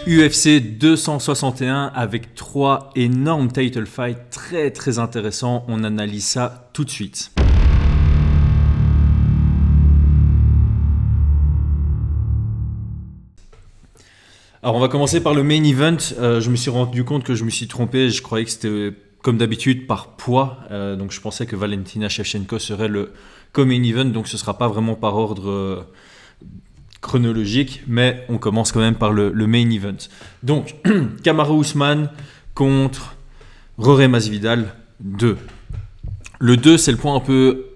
UFC 261 avec 3 énormes title fights très intéressants. On analyse ça tout de suite. Alors on va commencer par le main event. Je me suis rendu compte que je me suis trompé. Je croyais que c'était comme d'habitude par poids. Donc je pensais que Valentina Shevchenko serait le co-main event. Donc ce ne sera pas vraiment par ordre chronologique, mais on commence quand même par le main event. Donc, Kamaru Usman contre Jorge Masvidal 2. Le 2, c'est le point un peu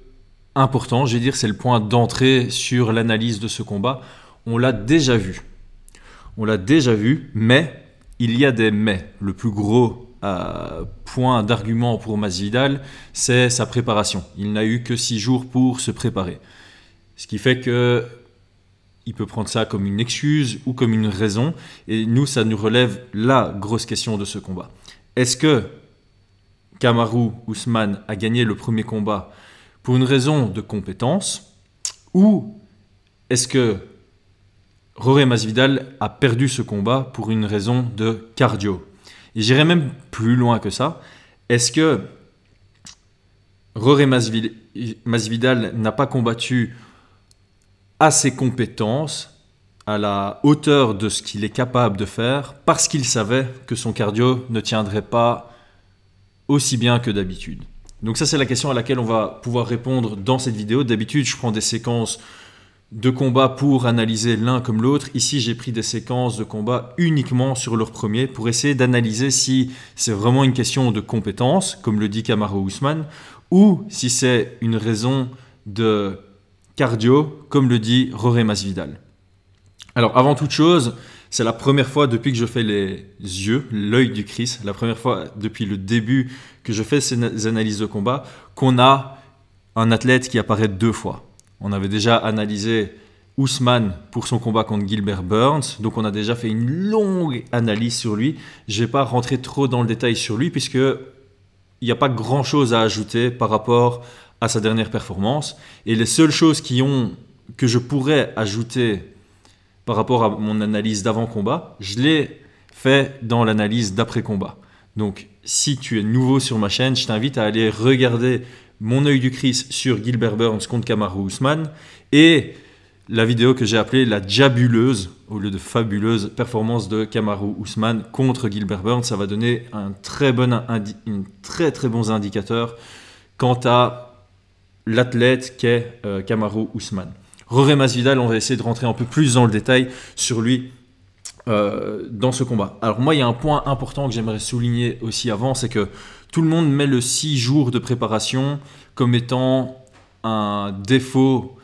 important, je vais dire, c'est le point d'entrée sur l'analyse de ce combat. On l'a déjà vu. Mais il y a des mais. Le plus gros point d'argument pour Masvidal, c'est sa préparation. Il n'a eu que 6 jours pour se préparer. Ce qui fait que il peut prendre ça comme une excuse ou comme une raison. Et nous, ça nous relève la grosse question de ce combat. Est-ce que Kamaru Usman a gagné le premier combat pour une raison de compétence, ou est-ce que Jorge Masvidal a perdu ce combat pour une raison de cardio? Et j'irai même plus loin que ça. Est-ce que Jorge Masvidal n'a pas combattu à ses compétences, à la hauteur de ce qu'il est capable de faire, parce qu'il savait que son cardio ne tiendrait pas aussi bien que d'habitude? Donc ça, c'est la question à laquelle on va pouvoir répondre dans cette vidéo. D'habitude, je prends des séquences de combat pour analyser l'un comme l'autre. Ici, j'ai pris des séquences de combat uniquement sur leur premier pour essayer d'analyser si c'est vraiment une question de compétence, comme le dit Kamaru Usman, ou si c'est une raison de cardio, comme le dit Jorge Masvidal. Alors, avant toute chose, c'est la première fois depuis que je fais les yeux, l'œil du Christ, la première fois depuis le début que je fais ces analyses de combat, qu'on a un athlète qui apparaît 2 fois. On avait déjà analysé Usman pour son combat contre Gilbert Burns, donc on a déjà fait une longue analyse sur lui. Je ne vais pas rentrer trop dans le détail sur lui, puisqu'il n'y a pas grand-chose à ajouter par rapport à sa dernière performance. Et les seules choses que je pourrais ajouter par rapport à mon analyse d'avant-combat, je l'ai fait dans l'analyse d'après-combat. Donc, si tu es nouveau sur ma chaîne, je t'invite à aller regarder mon œil du Christ sur Gilbert Burns contre Kamaru Usman et la vidéo que j'ai appelée la diabuleuse, au lieu de fabuleuse, performance de Kamaru Usman contre Gilbert Burns. Ça va donner un très bon indicateur quant à l'athlète qu'est Kamaru Usman. Jorge Masvidal, on va essayer de rentrer un peu plus dans le détail sur lui dans ce combat. Alors moi, il y a un point important que j'aimerais souligner aussi avant, c'est que tout le monde met le 6 jours de préparation comme étant un défaut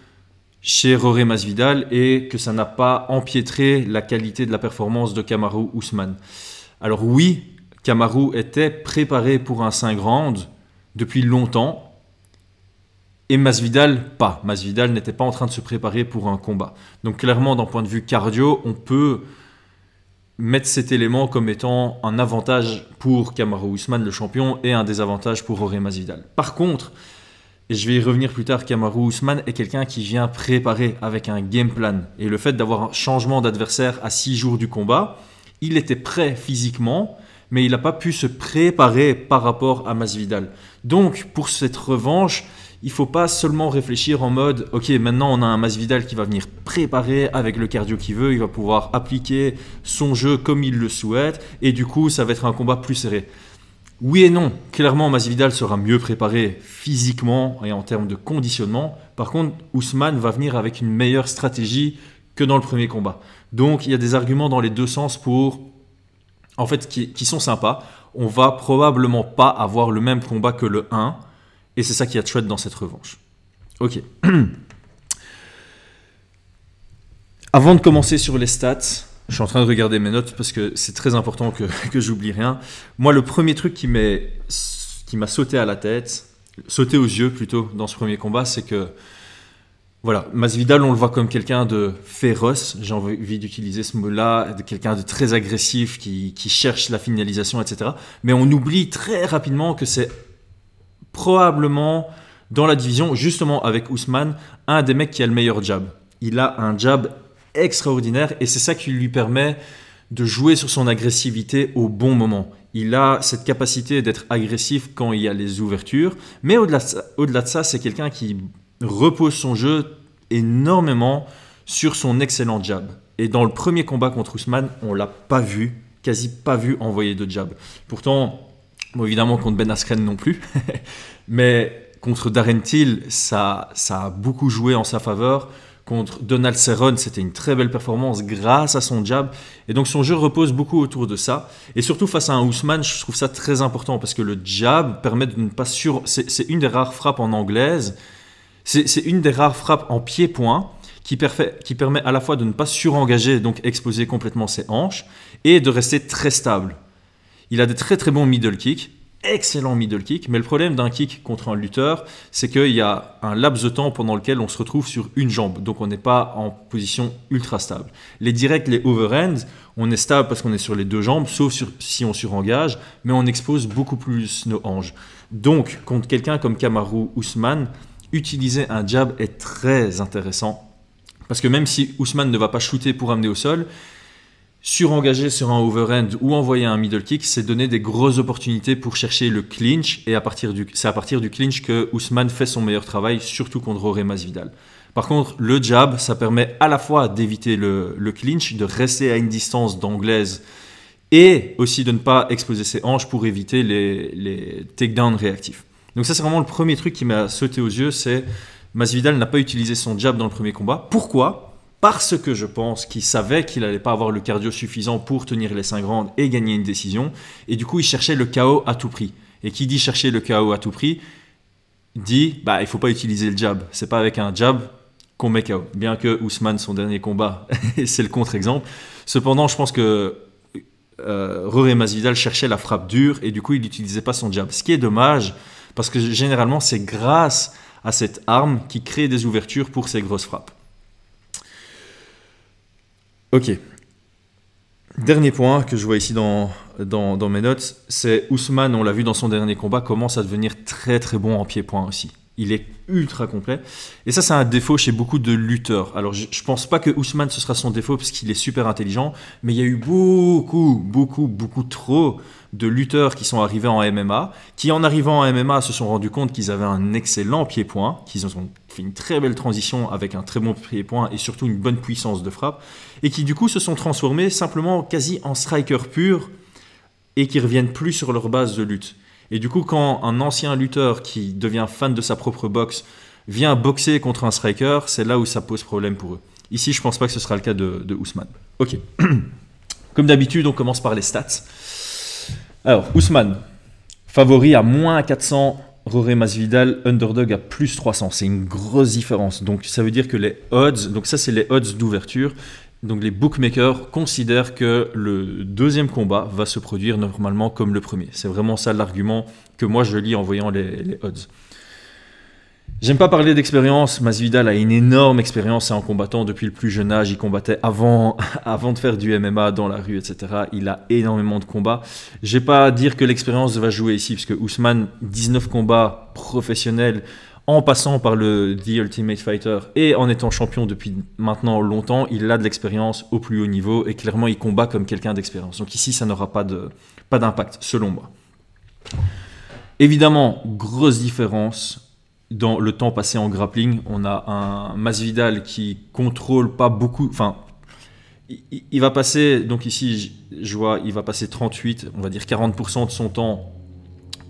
chez Jorge Masvidal et que ça n'a pas empiétré la qualité de la performance de Kamaru Usman. Alors oui, Kamaru était préparé pour un 5 rounds depuis longtemps, et Masvidal, pas. Masvidal n'était pas en train de se préparer pour un combat. Donc clairement, d'un point de vue cardio, on peut mettre cet élément comme étant un avantage pour Kamaru Usman, le champion, et un désavantage pour Jorge Masvidal. Par contre, et je vais y revenir plus tard, Kamaru Usman est quelqu'un qui vient préparer avec un game plan. Et le fait d'avoir un changement d'adversaire à 6 jours du combat, il était prêt physiquement, mais il n'a pas pu se préparer par rapport à Masvidal. Donc, pour cette revanche, il ne faut pas seulement réfléchir en mode « Ok, maintenant on a un Masvidal qui va venir préparer avec le cardio qu'il veut, il va pouvoir appliquer son jeu comme il le souhaite et du coup ça va être un combat plus serré. » Oui et non, clairement Masvidal sera mieux préparé physiquement et en termes de conditionnement. Par contre, Usman va venir avec une meilleure stratégie que dans le premier combat. Donc il y a des arguments dans les deux sens qui sont sympas. On va probablement pas avoir le même combat que le 1. Et c'est ça qui est chouette dans cette revanche. Ok. Avant de commencer sur les stats, je suis en train de regarder mes notes parce que c'est très important que j'oublie rien. Moi, le premier truc qui m'a sauté à la tête, sauté aux yeux plutôt dans ce premier combat, c'est que voilà, Masvidal, on le voit comme quelqu'un de féroce, j'ai envie d'utiliser ce mot-là, de quelqu'un de très agressif qui cherche la finalisation, etc. Mais on oublie très rapidement que c'est probablement dans la division, justement avec Usman, un des mecs qui a le meilleur jab. Il a un jab extraordinaire et c'est ça qui lui permet de jouer sur son agressivité au bon moment. Il a cette capacité d'être agressif quand il y a les ouvertures, mais au-delà de ça, c'est quelqu'un qui repose son jeu énormément sur son excellent jab. Et dans le premier combat contre Ousmane, on ne l'a pas vu, quasi pas vu envoyer de jab. Pourtant, bon, évidemment contre Ben Askren non plus, mais contre Darren Till, ça a beaucoup joué en sa faveur. Contre Donald Cerrone, c'était une très belle performance grâce à son jab. Et donc son jeu repose beaucoup autour de ça. Et surtout face à un Ousmane, je trouve ça très important parce que le jab permet de ne pas c'est une des rares frappes en anglaise. C'est une des rares frappes en pied-point qui permet à la fois de ne pas surengager, donc exposer complètement ses hanches, et de rester très stable. Il a des très très bons middle kicks, excellent middle kick, mais le problème d'un kick contre un lutteur, c'est qu'il y a un laps de temps pendant lequel on se retrouve sur une jambe, donc on n'est pas en position ultra stable. Les directs, les overhands, on est stable parce qu'on est sur les deux jambes, sauf si on surengage, mais on expose beaucoup plus nos hanches. Donc, contre quelqu'un comme Kamaru Usman, utiliser un jab est très intéressant, parce que même si Ousmane ne va pas shooter pour amener au sol, surengager sur un overhand ou envoyer un middle kick, c'est donner des grosses opportunités pour chercher le clinch, et c'est à partir du clinch que Ousmane fait son meilleur travail, surtout contre Jorge Masvidal. Par contre, le jab, ça permet à la fois d'éviter le clinch, de rester à une distance d'anglaise, et aussi de ne pas exposer ses hanches pour éviter les takedowns réactifs. Donc ça, c'est vraiment le premier truc qui m'a sauté aux yeux, c'est Masvidal n'a pas utilisé son jab dans le premier combat. Pourquoi ? Parce que je pense qu'il savait qu'il n'allait pas avoir le cardio suffisant pour tenir les 5 rounds et gagner une décision. Et du coup, il cherchait le KO à tout prix. Et qui dit chercher le KO à tout prix, dit il ne faut pas utiliser le jab. C'est pas avec un jab qu'on met KO. Bien que Ousmane, son dernier combat, c'est le contre-exemple. Cependant, je pense que Jorge Masvidal cherchait la frappe dure et du coup, il n'utilisait pas son jab. Ce qui est dommage, parce que généralement, c'est grâce à cette arme qui crée des ouvertures pour ces grosses frappes. Ok. Dernier point que je vois ici dans mes notes, c'est Ousmane, on l'a vu dans son dernier combat, commence à devenir très très bon en pied-point aussi. Il est ultra complet. Et ça, c'est un défaut chez beaucoup de lutteurs. Alors, je ne pense pas que Ousmane, ce sera son défaut parce qu'il est super intelligent, mais il y a eu beaucoup trop de lutteurs qui sont arrivés en MMA, qui en arrivant en MMA se sont rendus compte qu'ils avaient un excellent pied-point, qu'ils ont fait une très belle transition avec un très bon pied-point et surtout une bonne puissance de frappe, et qui du coup se sont transformés simplement quasi en striker pur et qui reviennent plus sur leur base de lutte. Et du coup, quand un ancien lutteur qui devient fan de sa propre boxe vient boxer contre un striker, c'est là où ça pose problème pour eux. Ici, je ne pense pas que ce sera le cas de Ousmane. Ok. Comme d'habitude, on commence par les stats. Alors, Ousmane, favori à moins 400, Jorge Masvidal, underdog à plus 300. C'est une grosse différence. Donc, ça veut dire que les odds, donc ça, c'est les odds d'ouverture. Donc, les bookmakers considèrent que le deuxième combat va se produire normalement comme le premier. C'est vraiment ça l'argument que moi, je lis en voyant les odds. J'aime pas parler d'expérience. Masvidal a une énorme expérience en combattant depuis le plus jeune âge. Il combattait avant de faire du MMA dans la rue, etc. Il a énormément de combats. Je vais pas dire que l'expérience va jouer ici, parce que Ousmane, 19 combats professionnels, en passant par le The Ultimate Fighter et en étant champion depuis maintenant longtemps, il a de l'expérience au plus haut niveau et clairement il combat comme quelqu'un d'expérience. Donc ici, ça n'aura pas d'impact, selon moi. Évidemment, grosse différence dans le temps passé en grappling. On a un Masvidal qui contrôle pas beaucoup, enfin, il va passer, donc ici, je vois, il va passer 38, on va dire 40% de son temps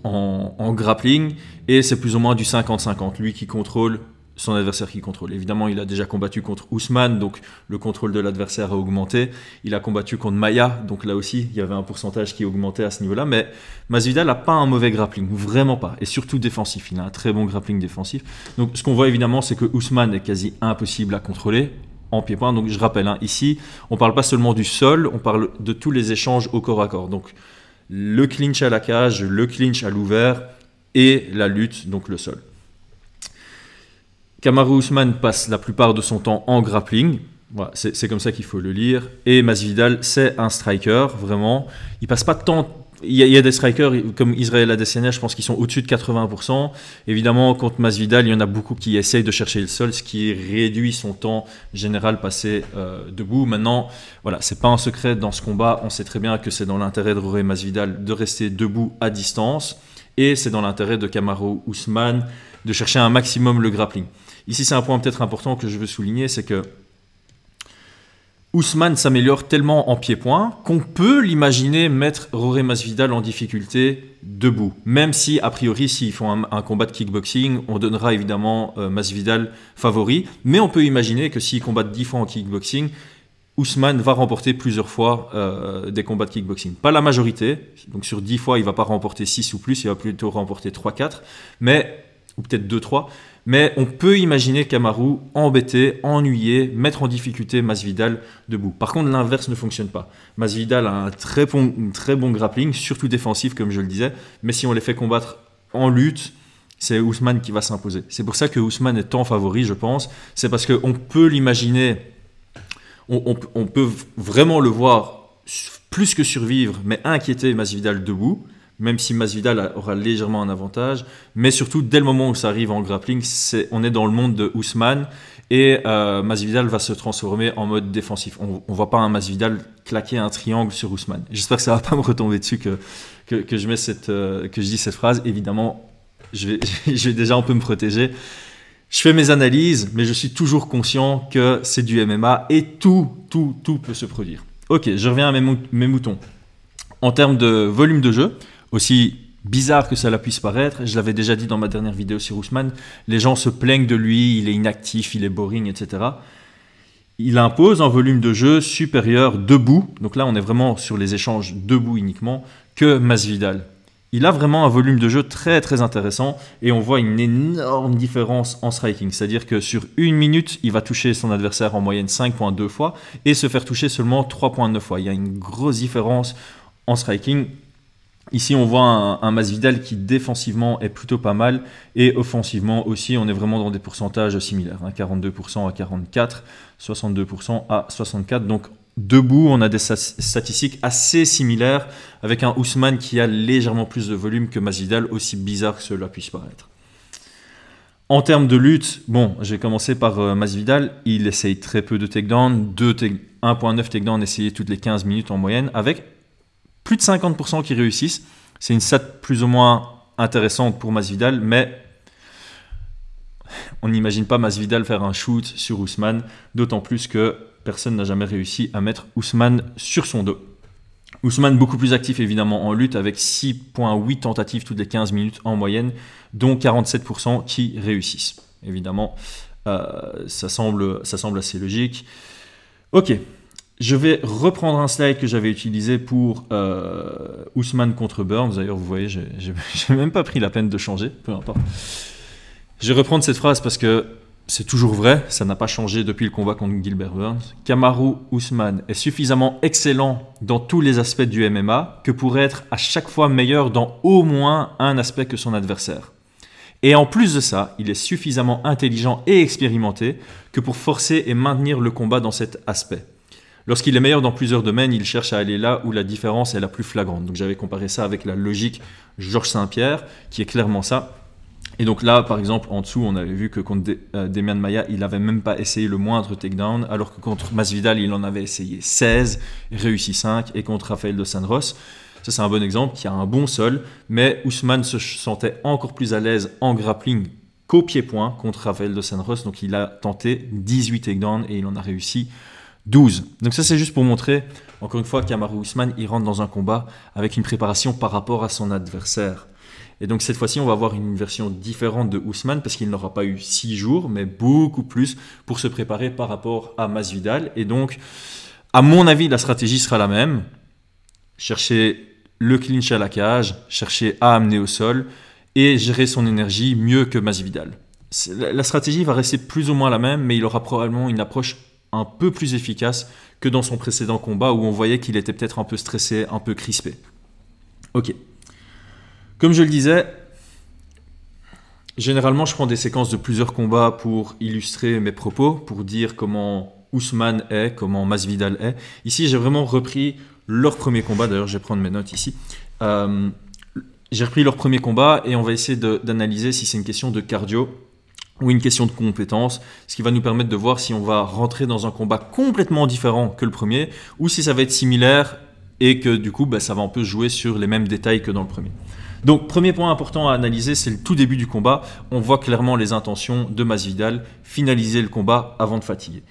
en grappling, et c'est plus ou moins du 50-50, lui qui contrôle, son adversaire qui contrôle. Évidemment, il a déjà combattu contre Ousmane, donc le contrôle de l'adversaire a augmenté. Il a combattu contre Maia, donc là aussi, il y avait un pourcentage qui augmentait à ce niveau-là, mais Masvidal n'a pas un mauvais grappling, vraiment pas, et surtout défensif. Il a un très bon grappling défensif. Donc ce qu'on voit évidemment, c'est que Ousmane est quasi impossible à contrôler en pied-point. Donc je rappelle, ici, on ne parle pas seulement du sol, on parle de tous les échanges au corps à corps. Donc le clinch à la cage, le clinch à l'ouvert et la lutte, donc le sol. Kamaru Usman passe la plupart de son temps en grappling. Voilà, c'est comme ça qu'il faut le lire. Et Masvidal, c'est un striker, vraiment. Il passe pas tant il y a des strikers comme Israël Adesanya, je pense qu'ils sont au-dessus de 80%. Évidemment, contre Masvidal, il y en a beaucoup qui essayent de chercher le sol, ce qui réduit son temps général passé debout. Maintenant, voilà, c'est pas un secret dans ce combat. On sait très bien que c'est dans l'intérêt de Jorge Masvidal de rester debout à distance. Et c'est dans l'intérêt de Kamaru Usman de chercher un maximum le grappling. Ici, c'est un point peut-être important que je veux souligner, c'est que Usman s'améliore tellement en pied-point qu'on peut l'imaginer mettre Jorge Masvidal en difficulté debout. Même si, a priori, s'ils font un combat de kickboxing, on donnera évidemment Masvidal favori. Mais on peut imaginer que s'ils combattent 10 fois en kickboxing, Usman va remporter plusieurs fois des combats de kickboxing. Pas la majorité, donc sur 10 fois, il ne va pas remporter 6 ou plus, il va plutôt remporter 3-4, ou peut-être 2-3. Mais on peut imaginer Kamaru embêter, ennuyer, mettre en difficulté Masvidal debout. Par contre, l'inverse ne fonctionne pas. Masvidal a un très bon grappling, surtout défensif, comme je le disais. Mais si on les fait combattre en lutte, c'est Usman qui va s'imposer. C'est pour ça que Usman est tant favori, je pense. C'est parce qu'on peut l'imaginer, on peut vraiment le voir plus que survivre, mais inquiéter Masvidal debout. Même si Masvidal aura légèrement un avantage, mais surtout dès le moment où ça arrive en grappling, on est dans le monde de Usman et Masvidal va se transformer en mode défensif. On ne voit pas un Masvidal claquer un triangle sur Usman. J'espère que ça ne va pas me retomber dessus que je dis cette phrase. Évidemment, je vais déjà un peu me protéger. Je fais mes analyses, mais je suis toujours conscient que c'est du MMA et tout peut se produire. Ok, je reviens à mes moutons. En termes de volume de jeu, aussi bizarre que cela puisse paraître, je l'avais déjà dit dans ma dernière vidéo sur Usman, les gens se plaignent de lui, il est inactif, il est boring, etc. Il impose un volume de jeu supérieur debout, donc là on est vraiment sur les échanges debout uniquement, que Masvidal. Il a vraiment un volume de jeu très très intéressant et on voit une énorme différence en striking. C'est-à-dire que sur une minute, il va toucher son adversaire en moyenne 5,2 fois et se faire toucher seulement 3,9 fois. Il y a une grosse différence en striking. Ici, on voit un Masvidal qui défensivement est plutôt pas mal et offensivement aussi, on est vraiment dans des pourcentages similaires. 42% à 44, 62% à 64. Donc debout, on a des statistiques assez similaires avec un Usman qui a légèrement plus de volume que Masvidal, aussi bizarre que cela puisse paraître. En termes de lutte, bon, j'ai commencé par Masvidal. Il essaye très peu de takedown, 1,9 takedown essayé toutes les 15 minutes en moyenne avec plus de 50% qui réussissent. C'est une stat plus ou moins intéressante pour Masvidal, mais on n'imagine pas Masvidal faire un shoot sur Usman, d'autant plus que personne n'a jamais réussi à mettre Usman sur son dos. Usman beaucoup plus actif évidemment en lutte avec 6,8 tentatives toutes les 15 minutes en moyenne, dont 47% qui réussissent. Évidemment, ça semble assez logique. Ok. Je vais reprendre un slide que j'avais utilisé pour Usman contre Burns. D'ailleurs, vous voyez, j'ai même pas pris la peine de changer, peu importe. Je vais reprendre cette phrase parce que c'est toujours vrai, ça n'a pas changé depuis le combat contre Gilbert Burns. Kamaru Usman est suffisamment excellent dans tous les aspects du MMA que pour être à chaque fois meilleur dans au moins un aspect que son adversaire. Et en plus de ça, il est suffisamment intelligent et expérimenté que pour forcer et maintenir le combat dans cet aspect. Lorsqu'il est meilleur dans plusieurs domaines, il cherche à aller là où la différence est la plus flagrante. Donc j'avais comparé ça avec la logique Georges Saint-Pierre, qui est clairement ça. Et donc là, par exemple, en dessous, on avait vu que contre Demian Maia, il n'avait même pas essayé le moindre takedown, alors que contre Masvidal, il en avait essayé 16, réussi 5, et contre Rafael dos Anjos, ça c'est un bon exemple, qui a un bon sol, mais Usman se sentait encore plus à l'aise en grappling qu'au pied-point contre Rafael dos Anjos, donc il a tenté 18 takedowns et il en a réussi 12. Donc ça c'est juste pour montrer, encore une fois, Kamaru Usman, il rentre dans un combat avec une préparation par rapport à son adversaire. Et donc cette fois-ci, on va avoir une version différente de Usman parce qu'il n'aura pas eu 6 jours, mais beaucoup plus pour se préparer par rapport à Masvidal. Et donc, à mon avis, la stratégie sera la même. Chercher le clinch à la cage, chercher à amener au sol et gérer son énergie mieux que Masvidal. La stratégie va rester plus ou moins la même, mais il aura probablement une approche un peu plus efficace que dans son précédent combat où on voyait qu'il était peut-être un peu stressé, un peu crispé. Ok. Comme je le disais, généralement je prends des séquences de plusieurs combats pour illustrer mes propos, pour dire comment Usman est, comment Masvidal est. Ici j'ai vraiment repris leur premier combat. D'ailleurs, je vais prendre mes notes ici. J'ai repris leur premier combat et on va essayer d'analyser si c'est une question de cardio ou une question de compétence, ce qui va nous permettre de voir si on va rentrer dans un combat complètement différent que le premier ou si ça va être similaire et que du coup, ça va un peu jouer sur les mêmes détails que dans le premier. Donc, premier point important à analyser, c'est le tout début du combat. On voit clairement les intentions de Masvidal, finaliser le combat avant de fatiguer.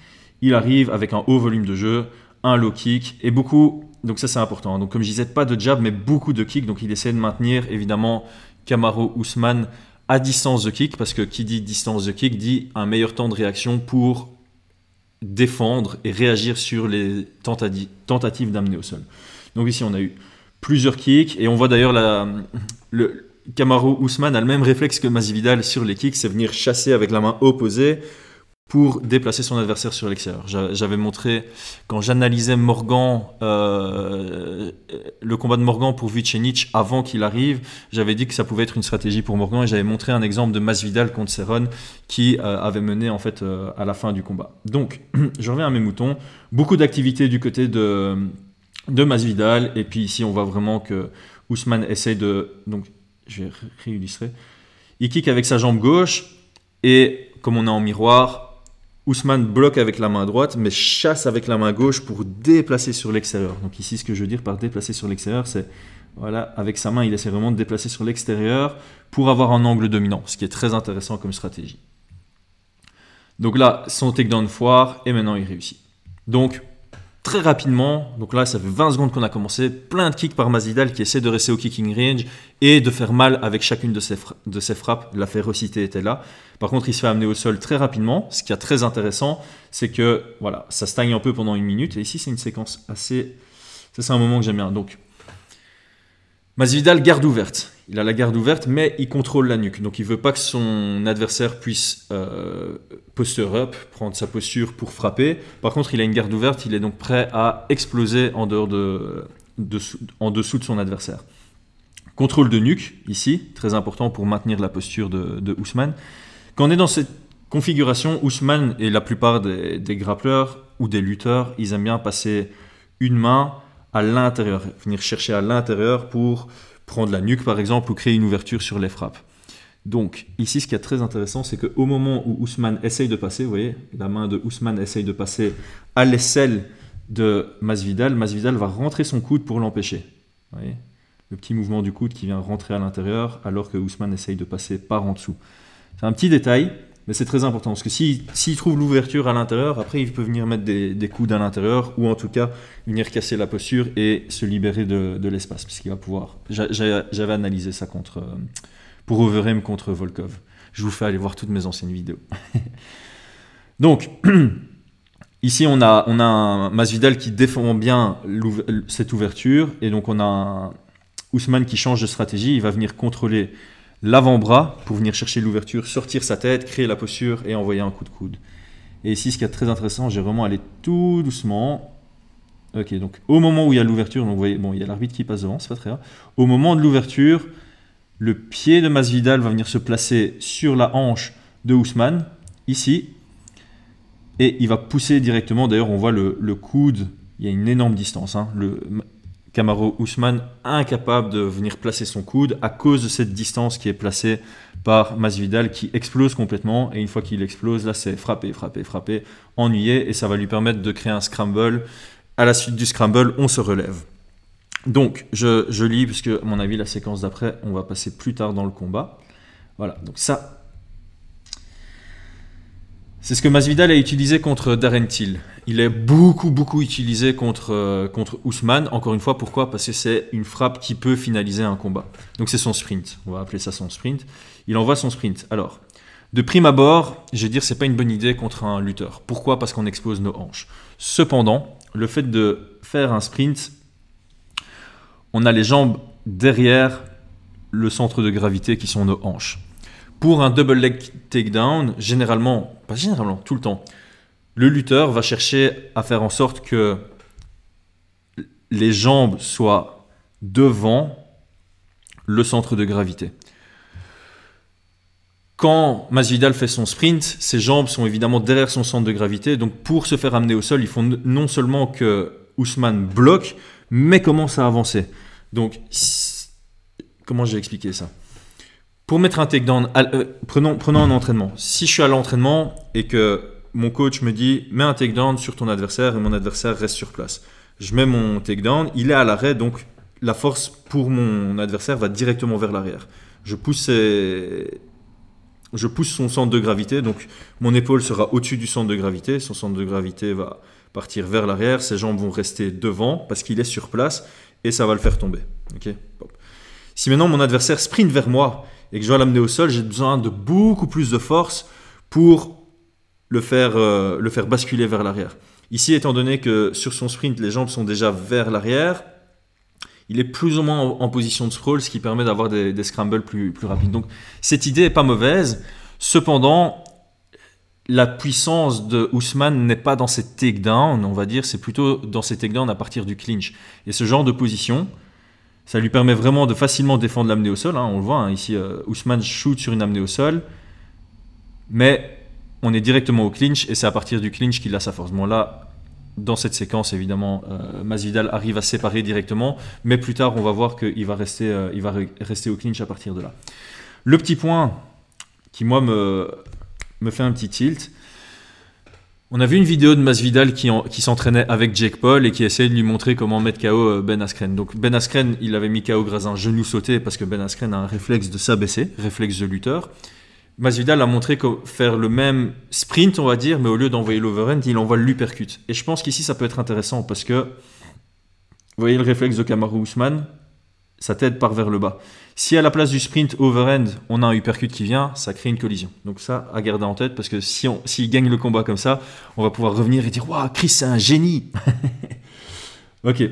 Il arrive avec un haut volume de jeu, un low kick et beaucoup, donc ça c'est important. Donc comme je disais, pas de jab mais beaucoup de kick. Donc il essaie de maintenir évidemment Kamaru Usman à distance de kick parce que qui dit distance de kick dit un meilleur temps de réaction pour défendre et réagir sur les tentatives d'amener au sol. Donc ici on a eu plusieurs kicks et on voit d'ailleurs le Kamaru Usman a le même réflexe que Masvidal sur les kicks, c'est venir chasser avec la main opposée pour déplacer son adversaire sur l'extérieur. J'avais montré, quand j'analysais Morgan, le combat de Morgan pour Vucenic avant qu'il arrive, j'avais dit que ça pouvait être une stratégie pour Morgan et j'avais montré un exemple de Masvidal contre Cerrone qui avait mené en fait à la fin du combat. Donc, je reviens à mes moutons. Beaucoup d'activité du côté de Masvidal et puis ici on voit vraiment que Usman essaye de... Donc, je vais réillustrer. Il kick avec sa jambe gauche et comme on est en miroir, Usman bloque avec la main droite, mais chasse avec la main gauche pour déplacer sur l'extérieur. Donc ici, ce que je veux dire par déplacer sur l'extérieur, c'est, voilà, avec sa main, il essaie vraiment de déplacer sur l'extérieur pour avoir un angle dominant, ce qui est très intéressant comme stratégie. Donc là, son takedown foire, et maintenant il réussit. Donc, très rapidement, donc là, ça fait 20 secondes qu'on a commencé, plein de kicks par Masvidal qui essaie de rester au kicking range et de faire mal avec chacune de ses frappes. La férocité était là. Par contre, il se fait amener au sol très rapidement. Ce qui est très intéressant, c'est que voilà, ça stagne un peu pendant 1 minute. Et ici, c'est une séquence assez... Ça, c'est un moment que j'aime bien. Donc, Masvidal garde ouverte. Il a la garde ouverte, mais il contrôle la nuque. Donc, il ne veut pas que son adversaire puisse posture up, prendre sa posture pour frapper. Par contre, il a une garde ouverte. Il est donc prêt à exploser en dessous de son adversaire. Contrôle de nuque, ici, très important pour maintenir la posture de Usman. Quand on est dans cette configuration, Usman et la plupart des grappleurs ou des lutteurs, ils aiment bien passer une main à l'intérieur, venir chercher à l'intérieur pour prendre la nuque par exemple ou créer une ouverture sur les frappes. Donc ici ce qui est très intéressant c'est qu'au moment où Usman essaye de passer, vous voyez la main de Usman essaye de passer à l'aisselle de Masvidal, Masvidal va rentrer son coude pour l'empêcher. Vous voyez le petit mouvement du coude qui vient rentrer à l'intérieur alors que Usman essaye de passer par en dessous. C'est un petit détail mais c'est très important parce que s'il trouve l'ouverture à l'intérieur, après il peut venir mettre des coudes à l'intérieur ou en tout cas venir casser la posture et se libérer de l'espace puisqu'il va pouvoir. J'avais analysé ça pour Overeem contre Volkov. Je vous fais aller voir toutes mes anciennes vidéos. Donc, ici on a un Masvidal qui défend bien cette ouverture et donc on a un Usman qui change de stratégie, il va venir contrôler l'avant-bras pour venir chercher l'ouverture, sortir sa tête, créer la posture et envoyer un coup de coude. Et ici, ce qui est très intéressant, j'ai vraiment allé tout doucement. Ok, donc au moment où il y a l'ouverture, donc vous voyez, bon, il y a l'arbitre qui passe devant, c'est pas très grave. Au moment de l'ouverture, le pied de Masvidal va venir se placer sur la hanche de Usman, ici, et il va pousser directement. D'ailleurs, on voit le coude, il y a une énorme distance, hein, Kamaru Usman incapable de venir placer son coude à cause de cette distance qui est placée par Masvidal qui explose complètement et une fois qu'il explose, là c'est frapper, ennuyé et ça va lui permettre de créer un scramble. À la suite du scramble, on se relève. Donc je lis puisque à mon avis la séquence d'après, on va passer plus tard dans le combat. Voilà, donc ça c'est ce que Masvidal a utilisé contre Darren Till. Il est beaucoup utilisé contre Usman. Encore une fois, pourquoi? Parce que c'est une frappe qui peut finaliser un combat. Donc c'est son sprint. On va appeler ça son sprint. Il envoie son sprint. Alors, de prime abord, je vais dire c'est pas une bonne idée contre un lutteur. Pourquoi? Parce qu'on expose nos hanches. Cependant, le fait de faire un sprint, on a les jambes derrière le centre de gravité qui sont nos hanches. Pour un double leg takedown, pas généralement, tout le temps, le lutteur va chercher à faire en sorte que les jambes soient devant le centre de gravité. Quand Masvidal fait son sprint, ses jambes sont évidemment derrière son centre de gravité. Donc pour se faire amener au sol, il faut non seulement que Usman bloque, mais commence à avancer. Donc, comment j'ai expliqué ça? Pour mettre un takedown, prenons un entraînement. Si je suis à l'entraînement et que mon coach me dit mets un takedown sur ton adversaire et mon adversaire reste sur place, je mets mon takedown, il est à l'arrêt, donc la force pour mon adversaire va directement vers l'arrière. Je pousse son centre de gravité, donc mon épaule sera au-dessus du centre de gravité, son centre de gravité va partir vers l'arrière, ses jambes vont rester devant parce qu'il est sur place et ça va le faire tomber. Okay. Si maintenant mon adversaire sprint vers moi et que je dois l'amener au sol, j'ai besoin de beaucoup plus de force pour le faire basculer vers l'arrière. Ici, étant donné que sur son sprint, les jambes sont déjà vers l'arrière, il est plus ou moins en position de sprawl, ce qui permet d'avoir des scrambles plus rapides. Donc, cette idée n'est pas mauvaise. Cependant, la puissance de Usman n'est pas dans ses takedowns, on va dire, c'est plutôt dans ses takedowns à partir du clinch. Et ce genre de position, ça lui permet vraiment de facilement défendre l'amener au sol. Hein, on le voit, hein, ici, Usman shoot sur une amenée au sol, mais on est directement au clinch et c'est à partir du clinch qu'il a sa force. Bon, là, dans cette séquence, évidemment, Masvidal arrive à se séparer directement, mais plus tard, on va voir qu'il va rester au clinch à partir de là. Le petit point qui, moi, me fait un petit tilt, on a vu une vidéo de Masvidal qui s'entraînait avec Jake Paul et qui essayait de lui montrer comment mettre KO Ben Askren. Donc Ben Askren, il avait mis KO grâce à un genou sauté parce que Ben Askren a un réflexe de s'abaisser, réflexe de lutteur. Masvidal a montré que faire le même sprint, on va dire, mais au lieu d'envoyer l'overhand, il envoie l'uppercut. Et je pense qu'ici, ça peut être intéressant parce que, vous voyez le réflexe de Kamaru Usman, sa tête part vers le bas. Si à la place du sprint overhand, on a un uppercut qui vient, ça crée une collision. Donc ça, à garder en tête parce que s'il gagne le combat comme ça, on va pouvoir revenir et dire « Waouh, Chris, c'est un génie !» Ok.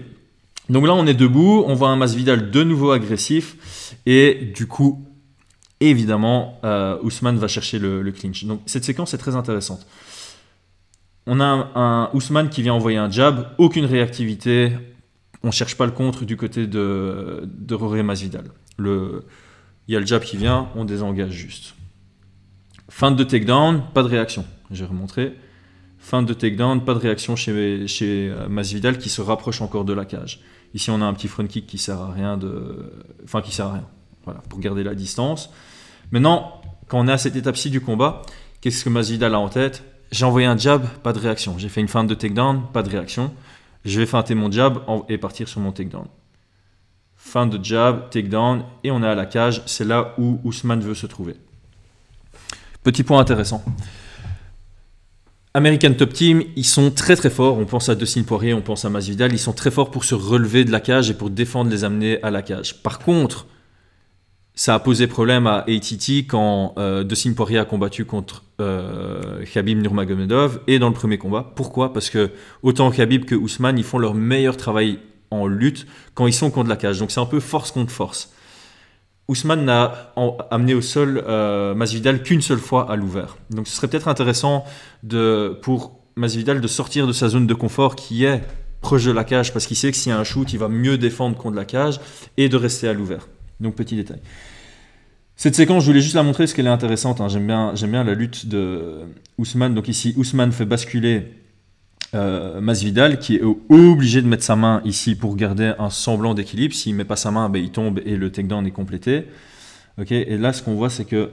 Donc là, on est debout, on voit un Masvidal de nouveau agressif et du coup, évidemment, Usman va chercher le clinch. Donc cette séquence est très intéressante. On a un Usman qui vient envoyer un jab, aucune réactivité, on ne cherche pas le contre du côté de Jorge Masvidal. Il y a le jab qui vient, on désengage juste. Fin de takedown, pas de réaction. J'ai remontré. Fin de takedown, pas de réaction chez Masvidal qui se rapproche encore de la cage. Ici, on a un petit front kick qui sert à rien. Qui sert à rien. Voilà, pour garder la distance. Maintenant, quand on est à cette étape-ci du combat, qu'est-ce que Masvidal a en tête? J'ai envoyé un jab, pas de réaction. J'ai fait une feinte de takedown, pas de réaction. Je vais feinter mon jab et partir sur mon takedown. Fin de jab, takedown, et on est à la cage. C'est là où Usman veut se trouver. Petit point intéressant. American Top Team, ils sont très très forts. On pense à Dustin Poirier, on pense à Masvidal. Ils sont très forts pour se relever de la cage et pour défendre les amener à la cage. Par contre, ça a posé problème à ATT quand Dustin Poirier a combattu contre Khabib Nurmagomedov et dans le premier combat. Pourquoi? Parce que autant Khabib que Usman, ils font leur meilleur travail en lutte quand ils sont contre la cage. Donc c'est un peu force contre force. Usman n'a amené au sol Masvidal qu'une seule fois à l'ouvert. Donc ce serait peut-être intéressant pour Masvidal de sortir de sa zone de confort qui est proche de la cage parce qu'il sait que s'il y a un shoot, il va mieux défendre contre la cage et de rester à l'ouvert. Donc petit détail. Cette séquence, je voulais juste la montrer parce qu'elle est intéressante. Hein. J'aime bien la lutte de Usman. Donc ici, Usman fait basculer Masvidal qui est obligé de mettre sa main ici pour garder un semblant d'équilibre. S'il ne met pas sa main, il tombe et le takedown est complété. Okay. Et là, ce qu'on voit, c'est que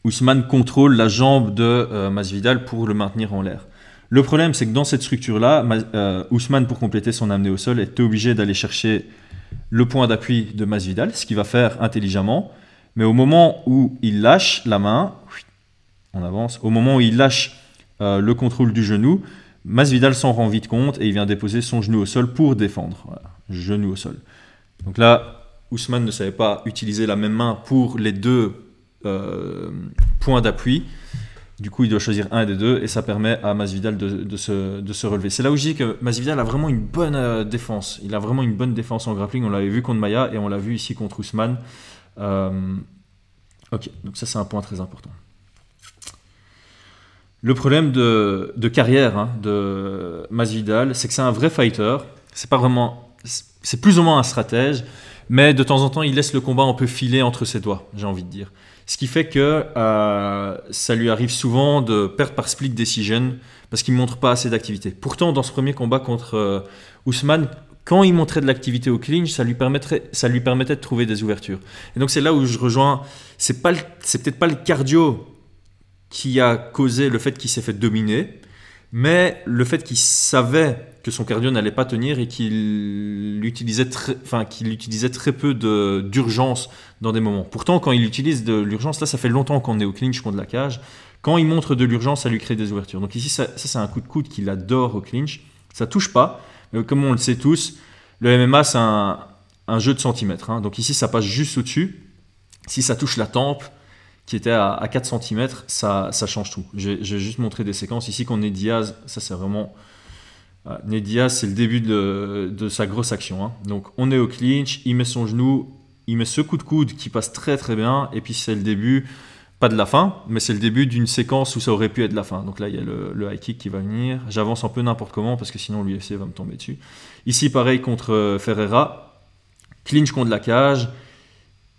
Usman contrôle la jambe de Masvidal pour le maintenir en l'air. Le problème, c'est que dans cette structure-là, Usman, pour compléter son amenée au sol, est obligé d'aller chercher le point d'appui de Masvidal, ce qu'il va faire intelligemment. Mais au moment où il lâche la main, on avance, au moment où il lâche le contrôle du genou, Masvidal s'en rend vite compte et il vient déposer son genou au sol pour défendre. Voilà, genou au sol. Donc là, Usman ne savait pas utiliser la même main pour les deux points d'appui. Du coup, il doit choisir un des deux et ça permet à Masvidal de se relever. C'est là où je dis que Masvidal a vraiment une bonne défense. Il a vraiment une bonne défense en grappling. On l'avait vu contre Maia et on l'a vu ici contre Usman. Ok, donc ça c'est un point très important. Le problème de carrière de Masvidal, c'est que c'est un vrai fighter. C'est plus ou moins un stratège, mais de temps en temps, il laisse le combat un peu filer entre ses doigts, j'ai envie de dire. Ce qui fait que ça lui arrive souvent de perdre par split decision parce qu'il ne montre pas assez d'activité. Pourtant, dans ce premier combat contre Usman, quand il montrait de l'activité au clinch, ça lui permettait de trouver des ouvertures. Et donc c'est là où je rejoins, c'est peut-être pas le cardio qui a causé le fait qu'il s'est fait dominer, mais le fait qu'il savait que son cardio n'allait pas tenir et qu'il utilisait très peu d'urgence dans des moments. Pourtant, quand il utilise de l'urgence, là ça fait longtemps qu'on est au clinch contre la cage, quand il montre de l'urgence, ça lui crée des ouvertures. Donc ici, ça c'est un coup de coude qu'il adore au clinch. Ça touche pas, mais comme on le sait tous, le MMA c'est un jeu de centimètres. Hein. Donc ici, ça passe juste au-dessus. Si ça touche la tempe, qui était à 4 cm, ça change tout. J'ai juste montré des séquences. Ici, qu'on est Diaz, ça c'est vraiment... Ned Diaz, c'est le début de sa grosse action. Hein. Donc on est au clinch, il met son genou, il met ce coup de coude qui passe très très bien, et puis c'est le début, pas de la fin, mais c'est le début d'une séquence où ça aurait pu être la fin. Donc là, il y a le high kick qui va venir. J'avance un peu n'importe comment, parce que sinon l'UFC va me tomber dessus. Ici, pareil contre Ferreira, clinch contre la cage.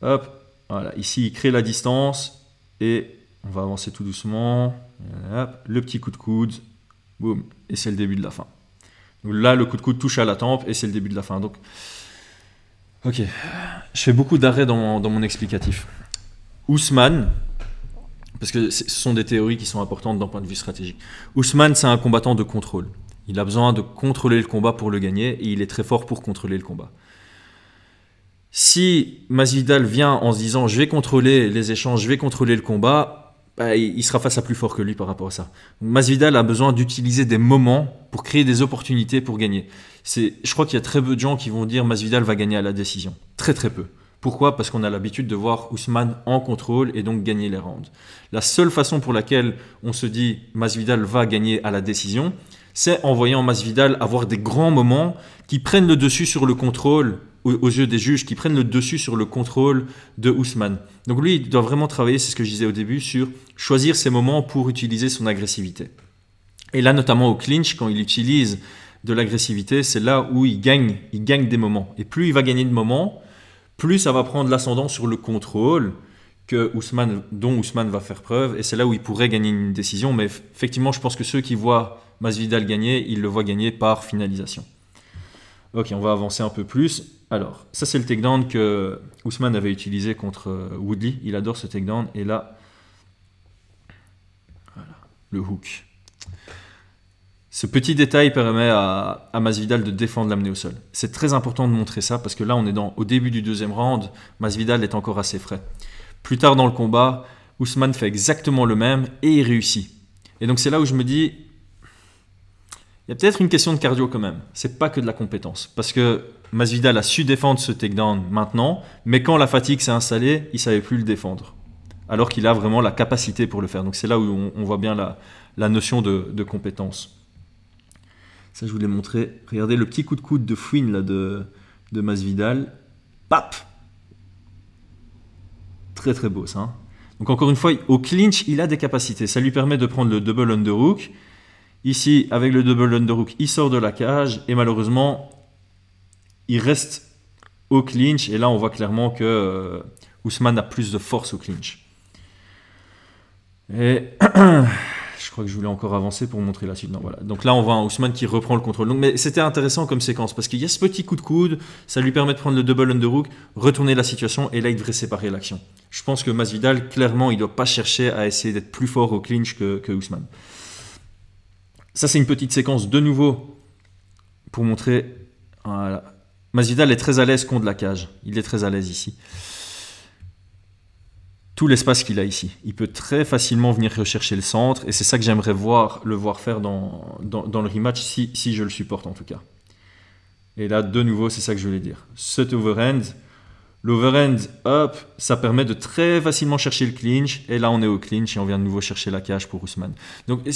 Hop, voilà. Ici, il crée la distance, et on va avancer tout doucement. Hop, le petit coup de coude, boum, et c'est le début de la fin. Donc là, le coup de coude touche à la tempe et c'est le début de la fin. Donc, ok, je fais beaucoup d'arrêts dans mon explicatif. Ousmane, parce que ce sont des théories qui sont importantes d'un point de vue stratégique. Ousmane, c'est un combattant de contrôle. Il a besoin de contrôler le combat pour le gagner et il est très fort pour contrôler le combat. Si Masvidal vient en se disant « je vais contrôler les échanges, je vais contrôler le combat », il sera face à plus fort que lui par rapport à ça. Masvidal a besoin d'utiliser des moments pour créer des opportunités pour gagner. Je crois qu'il y a très peu de gens qui vont dire Masvidal va gagner à la décision. Très très peu. Pourquoi ? Parce qu'on a l'habitude de voir Ousmane en contrôle et donc gagner les rounds. La seule façon pour laquelle on se dit Masvidal va gagner à la décision, c'est en voyant Masvidal avoir des grands moments qui prennent le dessus sur le contrôle aux yeux des juges, qui prennent le dessus sur le contrôle de Ousmane. Donc lui, il doit vraiment travailler, c'est ce que je disais au début, sur choisir ses moments pour utiliser son agressivité. Et là, notamment au clinch, quand il utilise de l'agressivité, c'est là où il gagne des moments. Et plus il va gagner de moments, plus ça va prendre l'ascendant sur le contrôle dont Ousmane va faire preuve. Et c'est là où il pourrait gagner une décision. Mais effectivement, je pense que ceux qui voient Masvidal gagner, ils le voient gagner par finalisation. Ok, on va avancer un peu plus. Alors, ça c'est le takedown que Ousmane avait utilisé contre Woodley. Il adore ce takedown. Et là, voilà, le hook. Ce petit détail permet à Masvidal de défendre l'amener au sol. C'est très important de montrer ça parce que là, on est au début du deuxième round. Masvidal est encore assez frais. Plus tard dans le combat, Ousmane fait exactement le même et il réussit. Et donc c'est là où je me dis, il y a peut-être une question de cardio quand même. C'est pas que de la compétence. Parce que Masvidal a su défendre ce takedown maintenant, mais quand la fatigue s'est installée, il savait plus le défendre. Alors qu'il a vraiment la capacité pour le faire. Donc c'est là où on voit bien la notion de compétence. Ça, je vous l'ai montré. Regardez le petit coup de coude de fouine là, de Masvidal. Pap! Très très beau ça. Hein. Donc encore une fois, au clinch, il a des capacités. Ça lui permet de prendre le double underhook. Ici, avec le double underhook, il sort de la cage. Et malheureusement, il reste au clinch. Et là, on voit clairement que Ousmane a plus de force au clinch. Et... je crois que je voulais encore avancer pour montrer la suite. Non, voilà. Donc là, on voit un Ousmane qui reprend le contrôle. Donc, mais c'était intéressant comme séquence parce qu'il y a ce petit coup de coude, ça lui permet de prendre le double underhook, retourner la situation et là, il devrait séparer l'action. Je pense que Masvidal, clairement, il ne doit pas chercher à essayer d'être plus fort au clinch que Ousmane. Ça, c'est une petite séquence de nouveau pour montrer. Voilà. Masvidal est très à l'aise contre la cage. Il est très à l'aise ici. Tout l'espace qu'il a ici. Il peut très facilement venir rechercher le centre et c'est ça que j'aimerais le voir faire dans le rematch si je le supporte en tout cas. Et là, de nouveau, c'est ça que je voulais dire. Cet overhand, l'overhand, hop, ça permet de très facilement chercher le clinch et là, on est au clinch et on vient de nouveau chercher la cage pour Ousmane. Donc,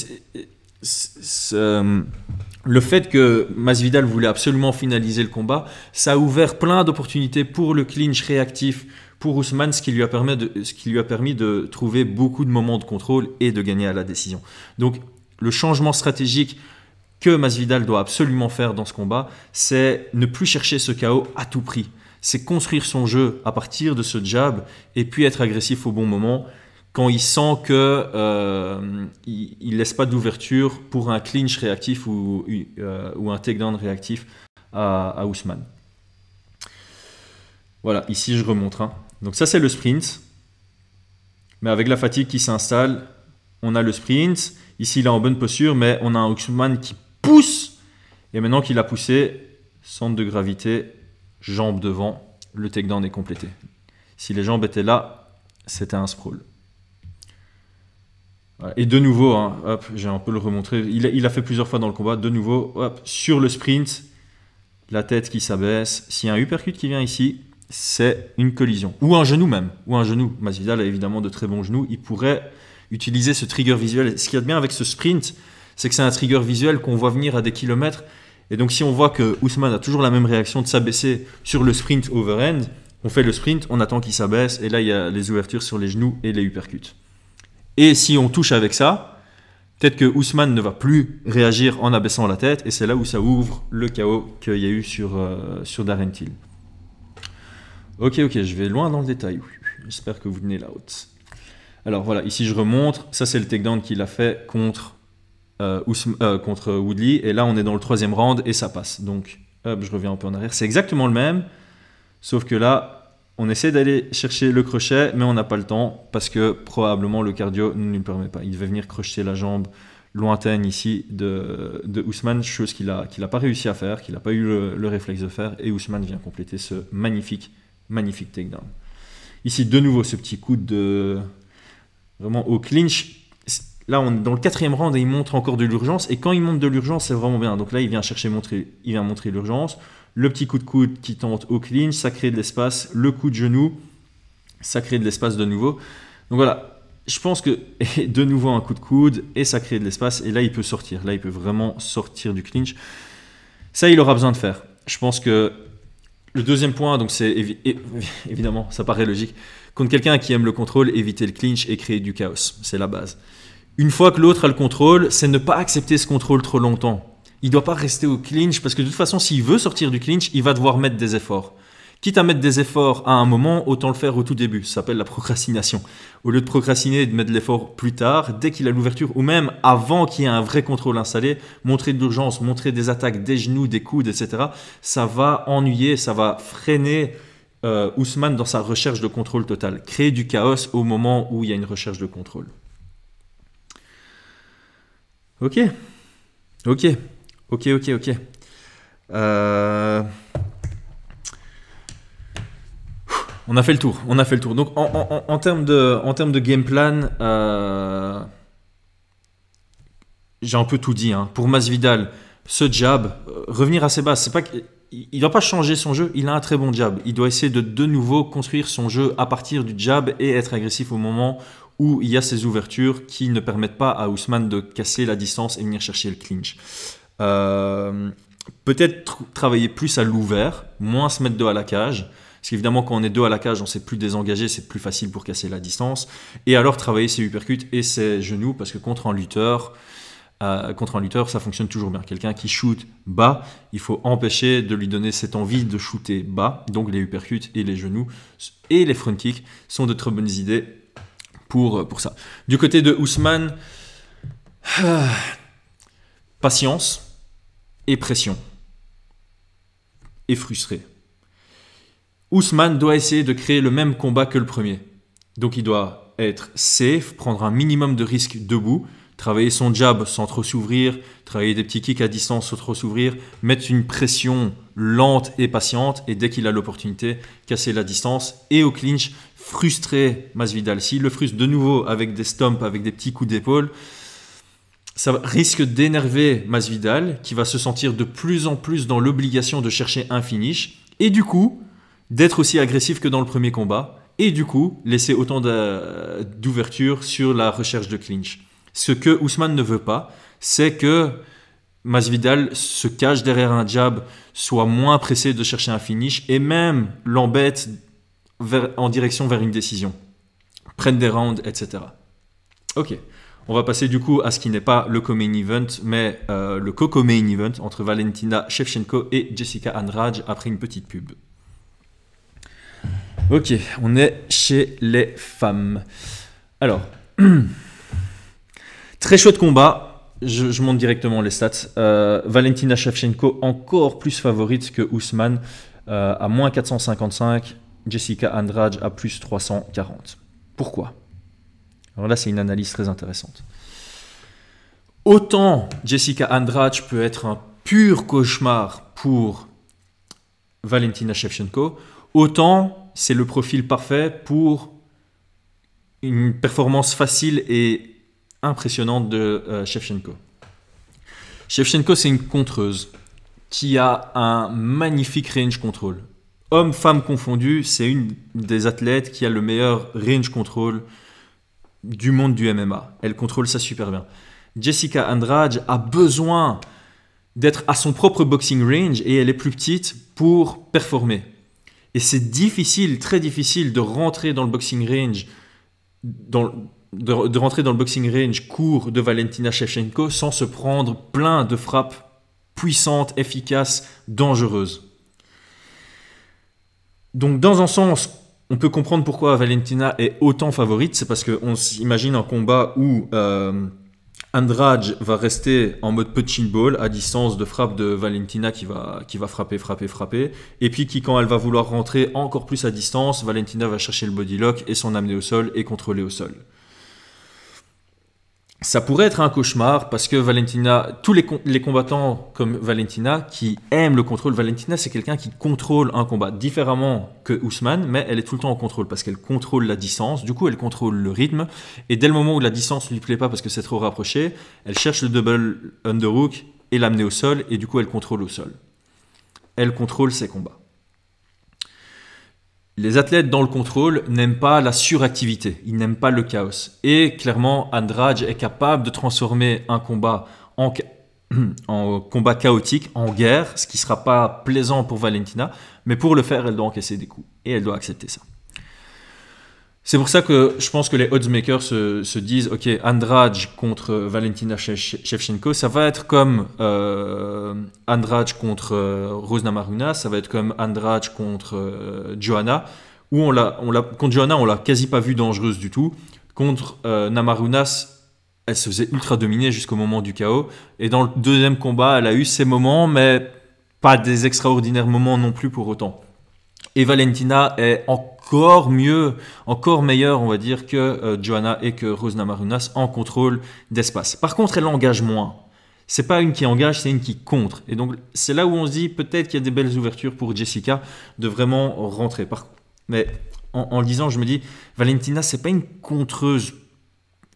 le fait que Masvidal voulait absolument finaliser le combat, ça a ouvert plein d'opportunités pour le clinch réactif pour Ousmane, ce qui lui a permis de trouver beaucoup de moments de contrôle et de gagner à la décision. Donc, le changement stratégique que Masvidal doit absolument faire dans ce combat, c'est ne plus chercher ce KO à tout prix. C'est construire son jeu à partir de ce jab et puis être agressif au bon moment quand il sent qu'il ne laisse pas d'ouverture pour un clinch réactif ou un takedown réactif à Ousmane. Voilà, ici je remonte. Hein. Donc ça c'est le sprint. Mais avec la fatigue qui s'installe, on a le sprint. Ici il est en bonne posture, mais on a un Ousmane qui pousse. Et maintenant qu'il a poussé, centre de gravité, jambes devant, le takedown est complété. Si les jambes étaient là, c'était un sprawl. Voilà. Et de nouveau, hein, hop, j'ai un peu le remontré. Il a fait plusieurs fois dans le combat. De nouveau, hop, sur le sprint, la tête qui s'abaisse. S'il y a un uppercut qui vient ici, c'est une collision. Ou un genou même. Ou un genou. Masvidal a évidemment de très bons genoux. Il pourrait utiliser ce trigger visuel. Ce qu'il y a de bien avec ce sprint, c'est que c'est un trigger visuel qu'on voit venir à des kilomètres. Et donc si on voit que Ousmane a toujours la même réaction de s'abaisser sur le sprint overhand, on fait le sprint, on attend qu'il s'abaisse, et là il y a les ouvertures sur les genoux et les uppercuts. Et si on touche avec ça, peut-être que Ousmane ne va plus réagir en abaissant la tête, et c'est là où ça ouvre le chaos qu'il y a eu sur Darren Till. Ok, je vais loin dans le détail. J'espère que vous tenez la haute. Alors voilà, ici je remonte, ça c'est le takedown qu'il a fait contre Woodley, et là on est dans le 3e round et ça passe. Donc hop, je reviens un peu en arrière, c'est exactement le même, sauf que là on essaie d'aller chercher le crochet, mais on n'a pas le temps parce que probablement le cardio ne nous le permet pas. Il devait venir crocheter la jambe lointaine ici de Ousmane, chose qu'il a pas réussi à faire, qu'il n'a pas eu le réflexe de faire, et Ousmane vient compléter ce magnifique takedown. Ici de nouveau ce petit coup de vraiment au clinch. Là, on est dans le 4e round et il montre encore de l'urgence. Et quand il montre de l'urgence, c'est vraiment bien. Donc là, il vient montrer l'urgence. Le petit coup de coude qui tente au clinch, ça crée de l'espace. Le coup de genou, ça crée de l'espace de nouveau. Donc voilà, je pense que de nouveau un coup de coude et ça crée de l'espace. Et là, il peut sortir. Là, il peut vraiment sortir du clinch. Ça, il aura besoin de faire. Je pense que le 2e point, donc c'est évidemment, ça paraît logique. Contre quelqu'un qui aime le contrôle, éviter le clinch et créer du chaos. C'est la base. Une fois que l'autre a le contrôle, c'est ne pas accepter ce contrôle trop longtemps. Il ne doit pas rester au clinch parce que de toute façon, s'il veut sortir du clinch, il va devoir mettre des efforts. Quitte à mettre des efforts à un moment, autant le faire au tout début. Ça s'appelle la procrastination. Au lieu de procrastiner et de mettre de l'effort plus tard, dès qu'il a l'ouverture ou même avant qu'il y ait un vrai contrôle installé, montrer de l'urgence, montrer des attaques, des genoux, des coudes, etc. Ça va ennuyer, ça va freiner Ousmane dans sa recherche de contrôle total. Créer du chaos au moment où il y a une recherche de contrôle. Ok. On a fait le tour. Donc en termes de game plan, j'ai un peu tout dit. Hein. Pour Masvidal, ce jab, revenir à ses bases, c'est pas il ne doit pas changer son jeu, il a un très bon jab. Il doit essayer de nouveau construire son jeu à partir du jab et être agressif au moment où il y a ces ouvertures qui ne permettent pas à Ousmane de casser la distance et venir chercher le clinch. Peut-être travailler plus à l'ouvert, moins se mettre dos à la cage. Parce qu'évidemment, quand on est dos à la cage, on ne s'est plus désengagé, c'est plus facile pour casser la distance. Et alors travailler ses uppercuts et ses genoux, parce que contre un lutteur, ça fonctionne toujours bien. Quelqu'un qui shoot bas, il faut empêcher de lui donner cette envie de shooter bas. Donc les uppercuts et les genoux et les front kicks sont de très bonnes idées pour ça. Du côté de Ousmane, patience et pression. Et frustré. Ousmane doit essayer de créer le même combat que le premier. Donc il doit être safe, prendre un minimum de risque debout, travailler son jab sans trop s'ouvrir, travailler des petits kicks à distance sans trop s'ouvrir, mettre une pression lente et patiente, et dès qu'il a l'opportunité, casser la distance. Et au clinch, frustrer Masvidal. S'il le frustre de nouveau avec des stomps, avec des petits coups d'épaule, ça risque d'énerver Masvidal, qui va se sentir de plus en plus dans l'obligation de chercher un finish, et du coup, d'être aussi agressif que dans le premier combat, et du coup, laisser autant d'ouverture sur la recherche de clinch. Ce que Ousmane ne veut pas, c'est que Masvidal se cache derrière un jab, soit moins pressé de chercher un finish, et même l'embête en direction vers une décision. Prenne des rounds, etc. Ok. On va passer du coup à ce qui n'est pas le co-main event, mais le co-main event entre Valentina Shevchenko et Jessica Andrade après une petite pub. Ok, on est chez les femmes. Alors, très chouette combat. je monte directement les stats. Valentina Shevchenko encore plus favorite que Ousmane à moins 455. Jessica Andrade à plus 340. Pourquoi? Alors là, c'est une analyse très intéressante. Autant Jessica Andrade peut être un pur cauchemar pour Valentina Shevchenko, autant c'est le profil parfait pour une performance facile et impressionnante de Shevchenko. Shevchenko, c'est une contreuse qui a un magnifique range control. Hommes-femmes confondus, c'est une des athlètes qui a le meilleur range control du monde du MMA. Elle contrôle ça super bien. Jessica Andrade a besoin d'être à son propre boxing range et elle est plus petite pour performer. Et c'est difficile, très difficile de rentrer dans le boxing range, de rentrer dans le boxing range court de Valentina Shevchenko sans se prendre plein de frappes puissantes, efficaces, dangereuses. Donc dans un sens, on peut comprendre pourquoi Valentina est autant favorite. C'est parce qu'on s'imagine un combat où Andrade va rester en mode punching ball à distance de frappe de Valentina qui va frapper. Et puis quand elle va vouloir rentrer encore plus à distance, Valentina va chercher le body lock et s'en amener au sol et contrôler au sol. Ça pourrait être un cauchemar parce que Valentina, tous les combattants comme Valentina qui aiment le contrôle, Valentina c'est quelqu'un qui contrôle un combat différemment que Ousmane, mais elle est tout le temps en contrôle parce qu'elle contrôle la distance, du coup elle contrôle le rythme et dès le moment où la distance ne lui plaît pas parce que c'est trop rapproché, elle cherche le double underhook et l'amener au sol et du coup elle contrôle au sol. Elle contrôle ses combats. Les athlètes dans le contrôle n'aiment pas la suractivité, ils n'aiment pas le chaos. Et clairement, Andrade est capable de transformer un combat en combat chaotique, en guerre, ce qui ne sera pas plaisant pour Valentina, mais pour le faire, elle doit encaisser des coups. Et elle doit accepter ça. C'est pour ça que je pense que les oddsmakers se disent ok, Andrade contre Valentina Shevchenko, ça va être comme Andrade contre Rose Namajunas, ça va être comme Andrade contre Joanna, où contre Joanna, on l'a quasi pas vue dangereuse du tout. Contre Namajunas, elle se faisait ultra dominer jusqu'au moment du KO. Et dans le deuxième combat, elle a eu ses moments, mais pas des extraordinaires moments non plus pour autant. Et Valentina est encore mieux, encore meilleure, on va dire, que Joanna et que Rose Namajunas en contrôle d'espace. Par contre, elle engage moins. C'est pas une qui engage, c'est une qui contre. Et donc, c'est là où on se dit peut-être qu'il y a des belles ouvertures pour Jessica de vraiment rentrer. Mais en le disant, je me dis, Valentina, c'est pas une contreuse.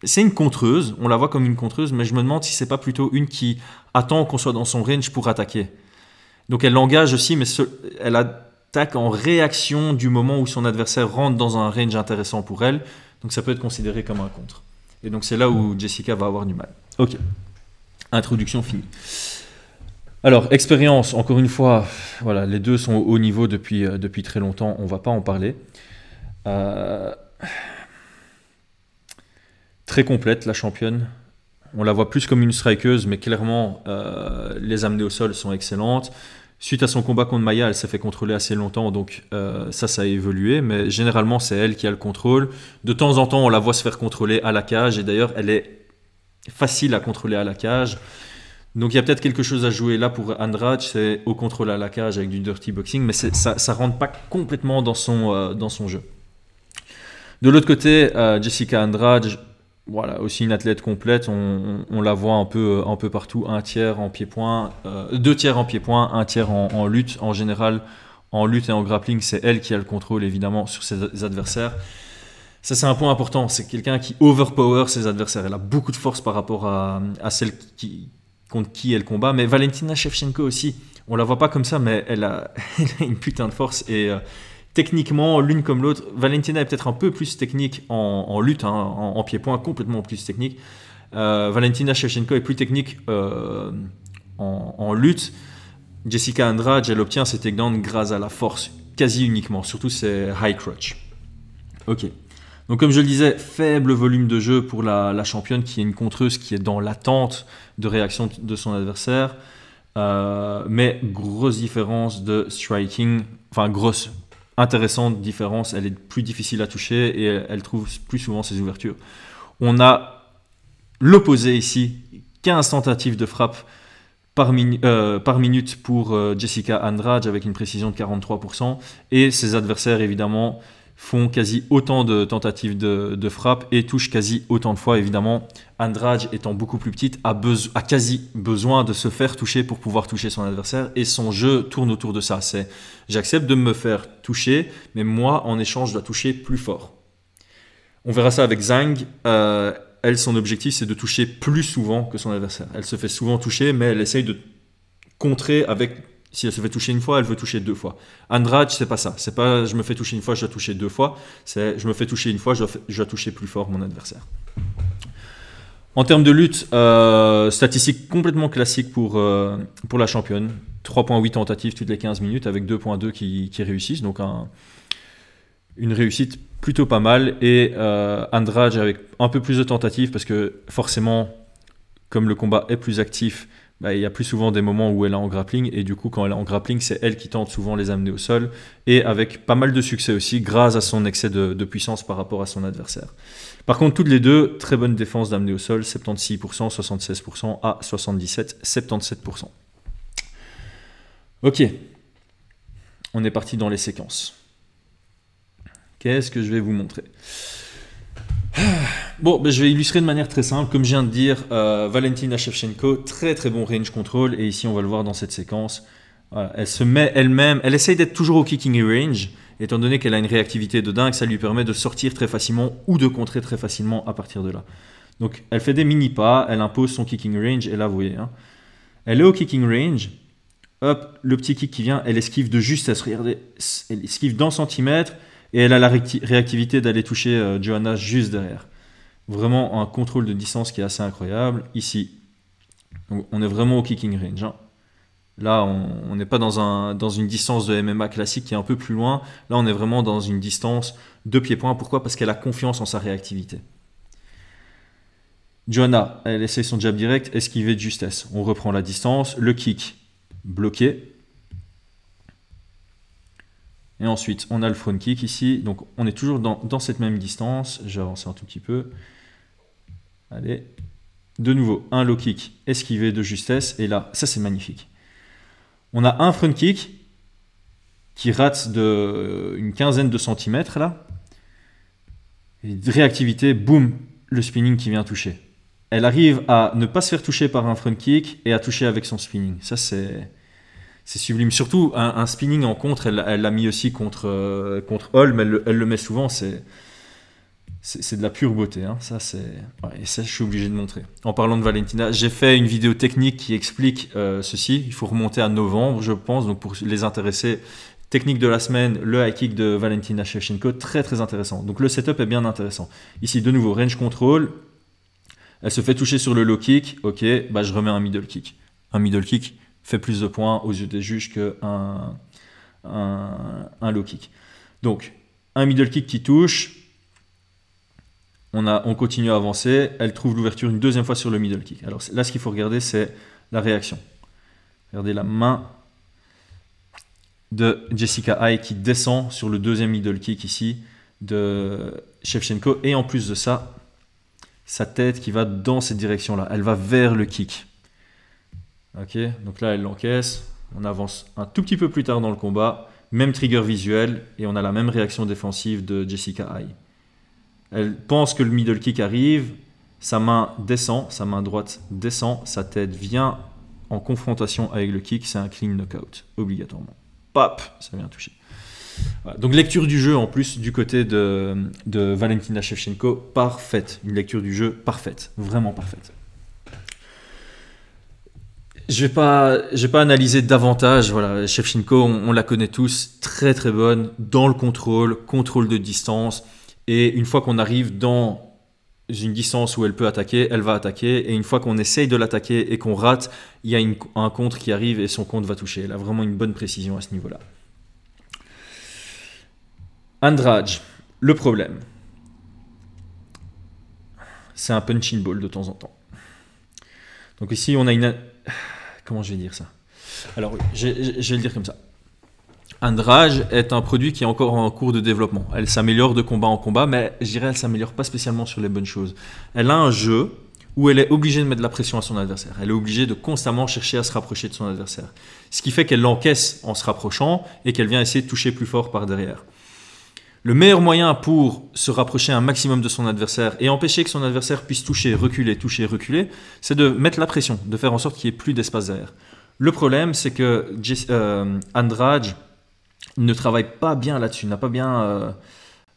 C'est une contreuse, on la voit comme une contreuse, mais je me demande si c'est pas plutôt une qui attend qu'on soit dans son range pour attaquer. Donc, elle l'engage aussi, mais elle attaque en réaction du moment où son adversaire rentre dans un range intéressant pour elle. Donc ça peut être considéré comme un contre. Et donc c'est là où Jessica va avoir du mal. Ok. Introduction finie. Alors, expérience, encore une fois, voilà, les deux sont au haut niveau depuis très longtemps. On ne va pas en parler. Très complète, la championne. On la voit plus comme une strikeuse, mais clairement, les amenées au sol sont excellentes. Suite à son combat contre Maia, elle s'est fait contrôler assez longtemps, donc ça a évolué, mais généralement c'est elle qui a le contrôle. De temps en temps, on la voit se faire contrôler à la cage, et d'ailleurs, elle est facile à contrôler à la cage. Donc il y a peut-être quelque chose à jouer là pour Andrade, c'est au contrôle à la cage avec du dirty boxing, mais ça ne rentre pas complètement dans son jeu. De l'autre côté, Jessica Andrade, voilà, aussi une athlète complète, on la voit un peu partout, 2 tiers en pied-point, 2 tiers en pied-point, 1 tiers en lutte. En général, en lutte et en grappling, c'est elle qui a le contrôle évidemment sur ses adversaires. Ça, c'est un point important, c'est quelqu'un qui overpower ses adversaires. Elle a beaucoup de force par rapport à celle contre qui elle combat. Mais Valentina Shevchenko aussi, on la voit pas comme ça, mais elle a une putain de force et techniquement, l'une comme l'autre, Valentina est peut-être un peu plus technique en lutte, hein, en pied-point, complètement plus technique. Valentina Shevchenko est plus technique en lutte. Jessica Andrade, elle obtient ses takedowns grâce à la force, quasi uniquement, surtout ses high crotch. Ok. Donc comme je le disais, faible volume de jeu pour la championne qui est une contreuse qui est dans l'attente de réaction de son adversaire. Mais grosse différence de striking, enfin grosse, intéressante différence, elle est plus difficile à toucher et elle trouve plus souvent ses ouvertures. On a l'opposé ici, 15 tentatives de frappe par minute pour Jessica Andrade avec une précision de 43%. Et ses adversaires, évidemment, font quasi autant de tentatives de frappe et touchent quasi autant de fois. Évidemment, Andrade, étant beaucoup plus petite, a quasi besoin de se faire toucher pour pouvoir toucher son adversaire. Et son jeu tourne autour de ça. C'est j'accepte de me faire toucher, mais moi, en échange, je dois toucher plus fort. On verra ça avec Zhang. Elle, son objectif, c'est de toucher plus souvent que son adversaire. Elle se fait souvent toucher, mais elle essaye de contrer avec... Si elle se fait toucher une fois, elle veut toucher 2 fois. Andrade, c'est pas ça. C'est pas je me fais toucher une fois, je dois toucher 2 fois. C'est je me fais toucher une fois, je dois toucher plus fort mon adversaire. En termes de lutte, statistique complètement classique pour la championne. 3,8 tentatives toutes les 15 minutes avec 2,2 qui réussissent. Donc une réussite plutôt pas mal. Et Andrade avec un peu plus de tentatives parce que forcément, comme le combat est plus actif, il y a plus souvent des moments où elle est en grappling et du coup quand elle est en grappling c'est elle qui tente souvent les amener au sol et avec pas mal de succès aussi grâce à son excès de puissance par rapport à son adversaire. Par contre toutes les deux très bonne défense d'amener au sol, 76%, 76% à 77%, 77%. Ok, on est parti dans les séquences. Qu'est-ce que je vais vous montrer? Bon, je vais illustrer de manière très simple. Comme je viens de dire, Valentina Shevchenko, très très bon range control. Et ici, on va le voir dans cette séquence. Voilà, elle se met elle-même, elle essaye d'être toujours au kicking range. Étant donné qu'elle a une réactivité de dingue, ça lui permet de sortir très facilement ou de contrer très facilement à partir de là. Donc, elle fait des mini-pas, elle impose son kicking range. Et là, vous voyez, hein, elle est au kicking range. Hop, le petit kick qui vient, elle esquive de justesse. Regardez, elle esquive d'un centimètre. Et elle a la réactivité d'aller toucher Joanna juste derrière. Vraiment un contrôle de distance qui est assez incroyable. Ici, donc on est vraiment au kicking range. Hein. Là, on n'est pas dans une distance de MMA classique qui est un peu plus loin. Là, on est vraiment dans une distance de pied-point. Pourquoi? Parce qu'elle a confiance en sa réactivité. Joanna, elle essaie son jab direct, esquiver de justesse. On reprend la distance. Le kick, bloqué. Et ensuite, on a le front kick ici. Donc, on est toujours dans cette même distance. Je vais avancer un tout petit peu. Allez. De nouveau, un low kick esquivé de justesse. Et là, ça, c'est magnifique. On a un front kick qui rate une quinzaine de centimètres, là. Et réactivité, boum, le spinning qui vient toucher. Elle arrive à ne pas se faire toucher par un front kick et à toucher avec son spinning. Ça, c'est sublime. Surtout, un spinning en contre, elle l'a mis aussi contre Holm, elle le met souvent, c'est de la pure beauté. Hein. Ça, ouais, et ça, je suis obligé de montrer. En parlant de Valentina, j'ai fait une vidéo technique qui explique ceci. Il faut remonter à novembre, je pense. Donc, pour les intéressés, technique de la semaine, le high kick de Valentina Shevchenko, très, très intéressant. Donc, le setup est bien intéressant. Ici, de nouveau, range control. Elle se fait toucher sur le low kick. Ok, je remets un middle kick. Un middle kick fait plus de points aux yeux des juges qu'un low kick. Donc, un middle kick qui touche, on continue à avancer, elle trouve l'ouverture une deuxième fois sur le middle kick. Alors là, ce qu'il faut regarder, c'est la réaction. Regardez la main de Jessica Eye qui descend sur le deuxième middle kick ici de Shevchenko. Et en plus de ça, sa tête qui va dans cette direction-là. Elle va vers le kick. Ok, donc là, elle l'encaisse. On avance un tout petit peu plus tard dans le combat. Même trigger visuel et on a la même réaction défensive de Jessica Eye. Elle pense que le middle kick arrive. Sa main descend, sa main droite descend. Sa tête vient en confrontation avec le kick. C'est un clean knockout, obligatoirement. Pop, ça vient toucher. Voilà. Donc lecture du jeu en plus du côté de Valentina Shevchenko, parfaite. Une lecture du jeu parfaite, vraiment parfaite. Je vais pas analyser davantage. Voilà, Shevchenko, on la connaît tous, très très bonne dans le contrôle de distance. Et une fois qu'on arrive dans une distance où elle peut attaquer, elle va attaquer. Et une fois qu'on essaye de l'attaquer et qu'on rate, il y a un contre qui arrive et son contre va toucher. Elle a vraiment une bonne précision à ce niveau-là. Andrade, le problème, c'est un punching ball de temps en temps. Donc ici, on a une... Comment je vais dire ça? Alors, je vais le dire comme ça. Andrade est un produit qui est encore en cours de développement. Elle s'améliore de combat en combat, mais je dirais qu'elle ne s'améliore pas spécialement sur les bonnes choses. Elle a un jeu où elle est obligée de mettre de la pression à son adversaire. Elle est obligée de constamment chercher à se rapprocher de son adversaire. Ce qui fait qu'elle l'encaisse en se rapprochant et qu'elle vient essayer de toucher plus fort par derrière. Le meilleur moyen pour se rapprocher un maximum de son adversaire et empêcher que son adversaire puisse toucher, reculer, c'est de mettre la pression, de faire en sorte qu'il n'y ait plus d'espace derrière. Le problème, c'est que Andrade ne travaille pas bien là-dessus, n'a pas bien,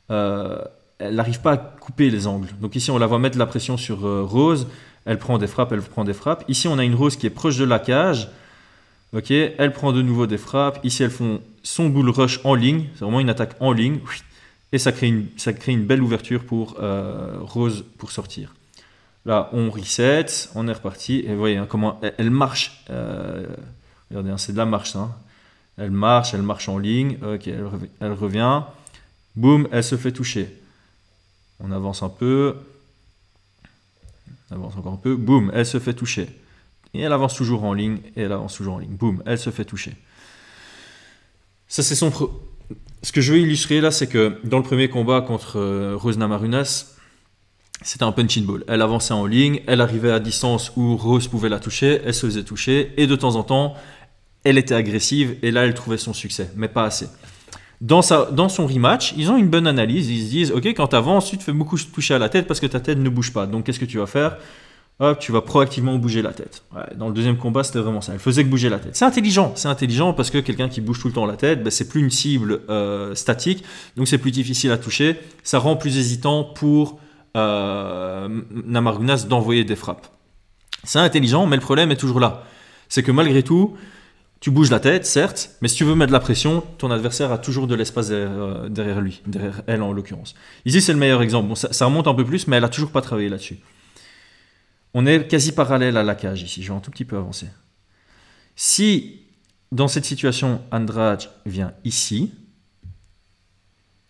elle n'arrive pas à couper les angles. Donc ici, on la voit mettre de la pression sur Rose, elle prend des frappes. Ici, on a une Rose qui est proche de la cage. Ok, elle prend de nouveau des frappes. Ici, elles font son bull rush en ligne. C'est vraiment une attaque en ligne. Et ça crée une belle ouverture pour Rose pour sortir. Là, on reset, on est reparti. Et vous voyez hein, comment elle marche. Regardez, hein, c'est de la marche. Hein. Elle marche en ligne. Ok, elle revient. Boum, elle se fait toucher. On avance un peu. On avance encore un peu. Boum, elle se fait toucher. Et elle avance toujours en ligne. Boum, elle se fait toucher. Ça, c'est son... Ce que je veux illustrer là, c'est que dans le premier combat contre Rose Namarunas, c'était un punch and ball. Elle avançait en ligne, elle arrivait à distance où Rose pouvait la toucher, elle se faisait toucher, et de temps en temps, elle était agressive, et là, elle trouvait son succès, mais pas assez. Dans son rematch, ils ont une bonne analyse, ils se disent, ok, quand tu avances, tu te fais beaucoup toucher à la tête parce que ta tête ne bouge pas. Donc, qu'est-ce que tu vas faire? Hop, tu vas proactivement bouger la tête. Ouais, dans le deuxième combat, c'était vraiment ça. Elle faisait que bouger la tête. C'est intelligent parce que quelqu'un qui bouge tout le temps la tête, ben, c'est plus une cible statique, donc c'est plus difficile à toucher. Ça rend plus hésitant pour Namarunas d'envoyer des frappes. C'est intelligent, mais le problème est toujours là. C'est que malgré tout, tu bouges la tête, certes, mais si tu veux mettre de la pression, ton adversaire a toujours de l'espace derrière lui, derrière elle en l'occurrence. Ici, c'est le meilleur exemple. Bon, ça remonte un peu plus, mais elle n'a toujours pas travaillé là-dessus. On est quasi parallèle à la cage ici, je vais un tout petit peu avancer. Si, dans cette situation, Andrade vient ici,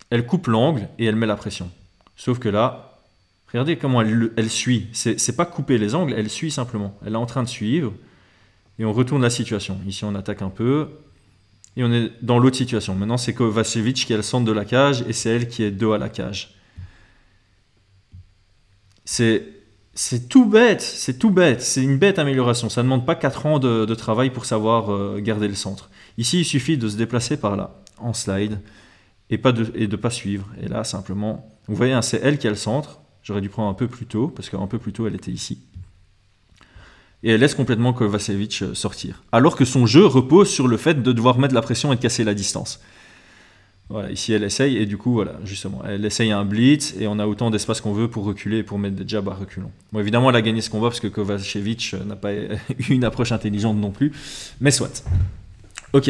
elle coupe l'angle et elle met la pression. Sauf que là, regardez comment elle suit. C'est pas couper les angles, elle suit simplement. Elle est en train de suivre et on retourne la situation. Ici, on attaque un peu et on est dans l'autre situation. Maintenant, c'est Kovacevic qui est le centre de la cage et c'est elle qui est dos à la cage. C'est tout bête, c'est une bête amélioration. Ça ne demande pas 4 ans de travail pour savoir garder le centre. Ici, il suffit de se déplacer par là, en slide, et de pas suivre. Et là, simplement, vous voyez, hein, c'est elle qui a le centre. J'aurais dû prendre un peu plus tôt, parce qu'un peu plus tôt, elle était ici. Et elle laisse complètement Kovacevic sortir. Alors que son jeu repose sur le fait de devoir mettre la pression et de casser la distance. Voilà, ici elle essaye et du coup voilà, justement, elle essaye un blitz et on a autant d'espace qu'on veut pour reculer et pour mettre des jabs à reculons. Bon, évidemment elle a gagné ce combat parce que Kovacevic n'a pas eu une approche intelligente non plus, mais soit. Ok,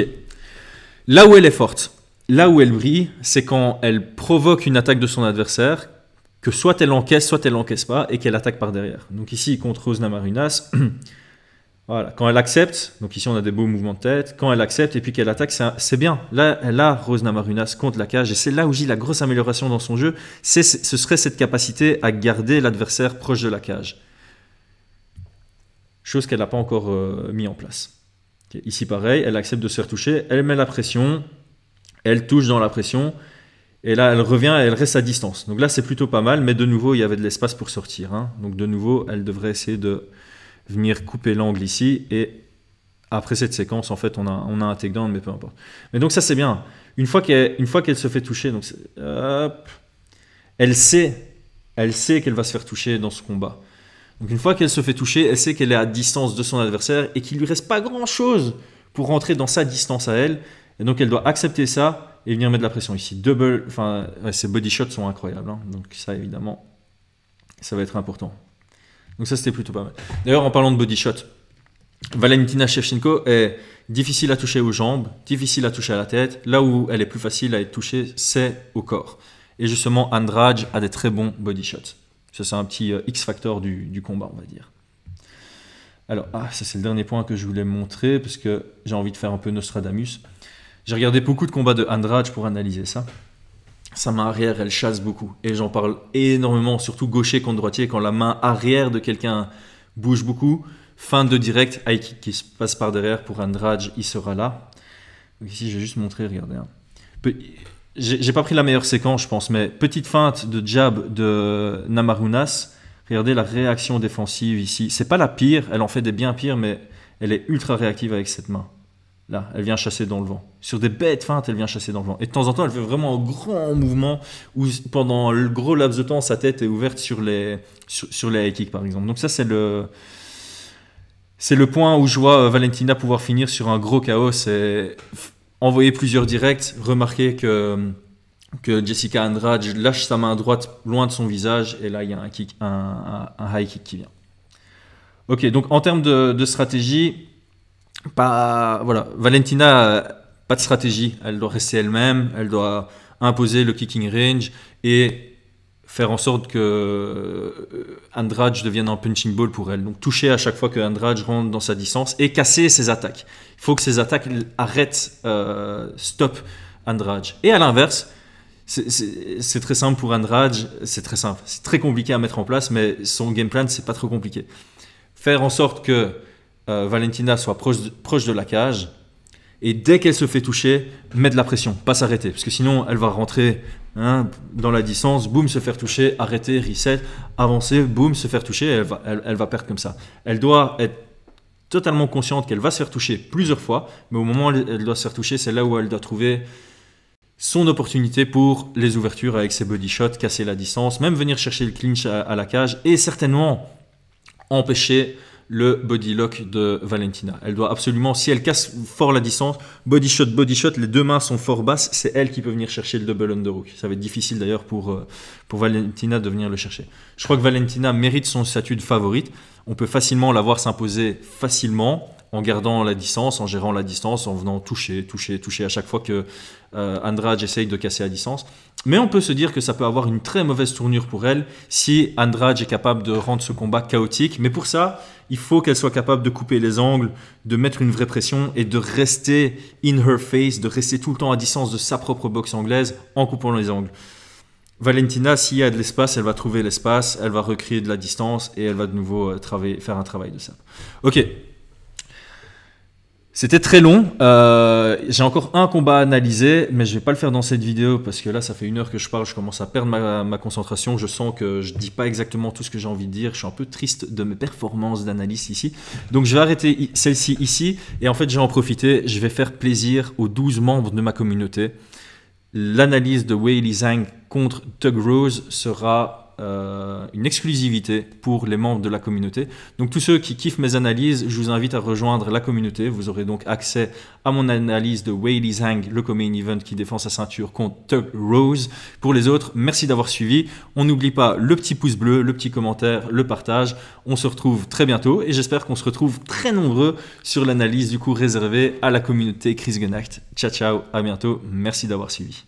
là où elle est forte, là où elle brille, c'est quand elle provoque une attaque de son adversaire, que soit elle encaisse pas et qu'elle attaque par derrière. Donc ici contre Rose Namarunas, voilà, quand elle accepte, donc ici on a des beaux mouvements de tête, quand elle accepte et puis qu'elle attaque, c'est bien. Là, elle a Rose Namarunas contre la cage et c'est là où j'ai la grosse amélioration dans son jeu, ce serait cette capacité à garder l'adversaire proche de la cage. Chose qu'elle n'a pas encore mis en place. Okay, ici pareil, elle accepte de se faire toucher, elle met la pression, elle touche dans la pression et là elle revient et elle reste à distance. Donc là c'est plutôt pas mal, mais de nouveau il y avait de l'espace pour sortir. Hein. Donc de nouveau elle devrait essayer de venir couper l'angle ici et après cette séquence en fait on a un takedown mais peu importe. Mais donc ça c'est bien. Une fois qu'elle se fait toucher, donc elle sait qu'elle va se faire toucher dans ce combat. Donc une fois qu'elle se fait toucher, elle sait qu'elle est à distance de son adversaire et qu'il lui reste pas grand chose pour rentrer dans sa distance à elle. Et donc elle doit accepter ça et venir mettre de la pression ici. Ces body shots sont incroyables. Hein. Donc ça évidemment, ça va être important. Donc ça, c'était plutôt pas mal. D'ailleurs, en parlant de body shot, Valentina Shevchenko est difficile à toucher aux jambes, difficile à toucher à la tête. Là où elle est plus facile à être touchée, c'est au corps. Et justement, Andrade a des très bons body shots. Ça, c'est un petit X-factor du combat, on va dire. Alors, ça, c'est le dernier point que je voulais montrer, parce que j'ai envie de faire un peu Nostradamus. J'ai regardé beaucoup de combats de Andrade pour analyser ça. Sa main arrière, elle chasse beaucoup. Et j'en parle énormément, surtout gaucher contre droitier, quand la main arrière de quelqu'un bouge beaucoup. Fin de direct, high kick qui se passe par derrière pour Andrade, il sera là. Donc ici, je vais juste montrer, regardez. Hein. J'ai pas pris la meilleure séquence, je pense, mais petite feinte de jab de Namarunas. Regardez la réaction défensive ici. C'est pas la pire, elle en fait des bien pires, mais elle est ultra réactive avec cette main. Là, elle vient chasser dans le vent. Sur des bêtes feintes, elle vient chasser dans le vent. Et de temps en temps, elle fait vraiment un grand mouvement où pendant le gros laps de temps, sa tête est ouverte sur les high kicks, par exemple. Donc ça, c'est le point où je vois Valentina pouvoir finir sur un gros chaos. C'est envoyer plusieurs directs, remarquer que Jessica Andrade lâche sa main droite loin de son visage, et là, il y a un high kick qui vient. Ok, donc en termes de stratégie, voilà, Valentina, pas de stratégie. Elle doit rester elle-même, elle doit imposer le kicking range et faire en sorte que Andrade devienne un punching ball pour elle. Donc toucher à chaque fois que Andrade rentre dans sa distance et casser ses attaques. Il faut que ses attaques arrêtent, stop Andrade. Et à l'inverse, c'est très simple pour Andrade, c'est très simple. C'est très compliqué à mettre en place, mais son game plan, c'est pas trop compliqué. Faire en sorte que Valentina soit proche de la cage, et dès qu'elle se fait toucher, mettre de la pression, pas s'arrêter, parce que sinon elle va rentrer dans la distance, boum, se faire toucher, arrêter, reset, avancer, boum, se faire toucher, elle va perdre comme ça. Elle doit être totalement consciente qu'elle va se faire toucher plusieurs fois, mais au moment où elle doit se faire toucher, c'est là où elle doit trouver son opportunité pour les ouvertures avec ses body shots, casser la distance, même venir chercher le clinch à la cage, et certainement empêcher le body lock de Valentina. Elle doit absolument, si elle casse fort la distance, body shot, les deux mains sont fort basses, c'est elle qui peut venir chercher le double underhook. Ça va être difficile d'ailleurs pour Valentina de venir le chercher. Je crois que Valentina mérite son statut de favorite. On peut facilement la voir s'imposer facilement en gardant la distance, en gérant la distance, en venant toucher à chaque fois que Andrade essaye de casser la distance. Mais on peut se dire que ça peut avoir une très mauvaise tournure pour elle si Andrade est capable de rendre ce combat chaotique. Mais pour ça, il faut qu'elle soit capable de couper les angles, de mettre une vraie pression et de rester in her face, de rester tout le temps à distance de sa propre boxe anglaise en coupant les angles. Valentina, s'il y a de l'espace, elle va trouver l'espace, elle va recréer de la distance et elle va de nouveau faire un travail de ça. Ok. C'était très long, j'ai encore un combat à analyser, mais je ne vais pas le faire dans cette vidéo parce que là ça fait 1 heure que je parle, je commence à perdre ma concentration, je sens que je ne dis pas exactement tout ce que j'ai envie de dire, je suis un peu triste de mes performances d'analyse ici. Donc je vais arrêter celle-ci ici et en fait je vais en profiter, je vais faire plaisir aux 12 membres de ma communauté. L'analyse de Weili Zhang contre Thug Rose sera une exclusivité pour les membres de la communauté. Donc tous ceux qui kiffent mes analyses, je vous invite à rejoindre la communauté. Vous aurez donc accès à mon analyse de Weili Zhang, le co-main event qui défend sa ceinture contre Thug Rose. Pour les autres, merci d'avoir suivi. On n'oublie pas le petit pouce bleu, le petit commentaire, le partage. On se retrouve très bientôt et j'espère qu'on se retrouve très nombreux sur l'analyse du coup réservée à la communauté Chris Gun Act. Ciao, ciao, à bientôt. Merci d'avoir suivi.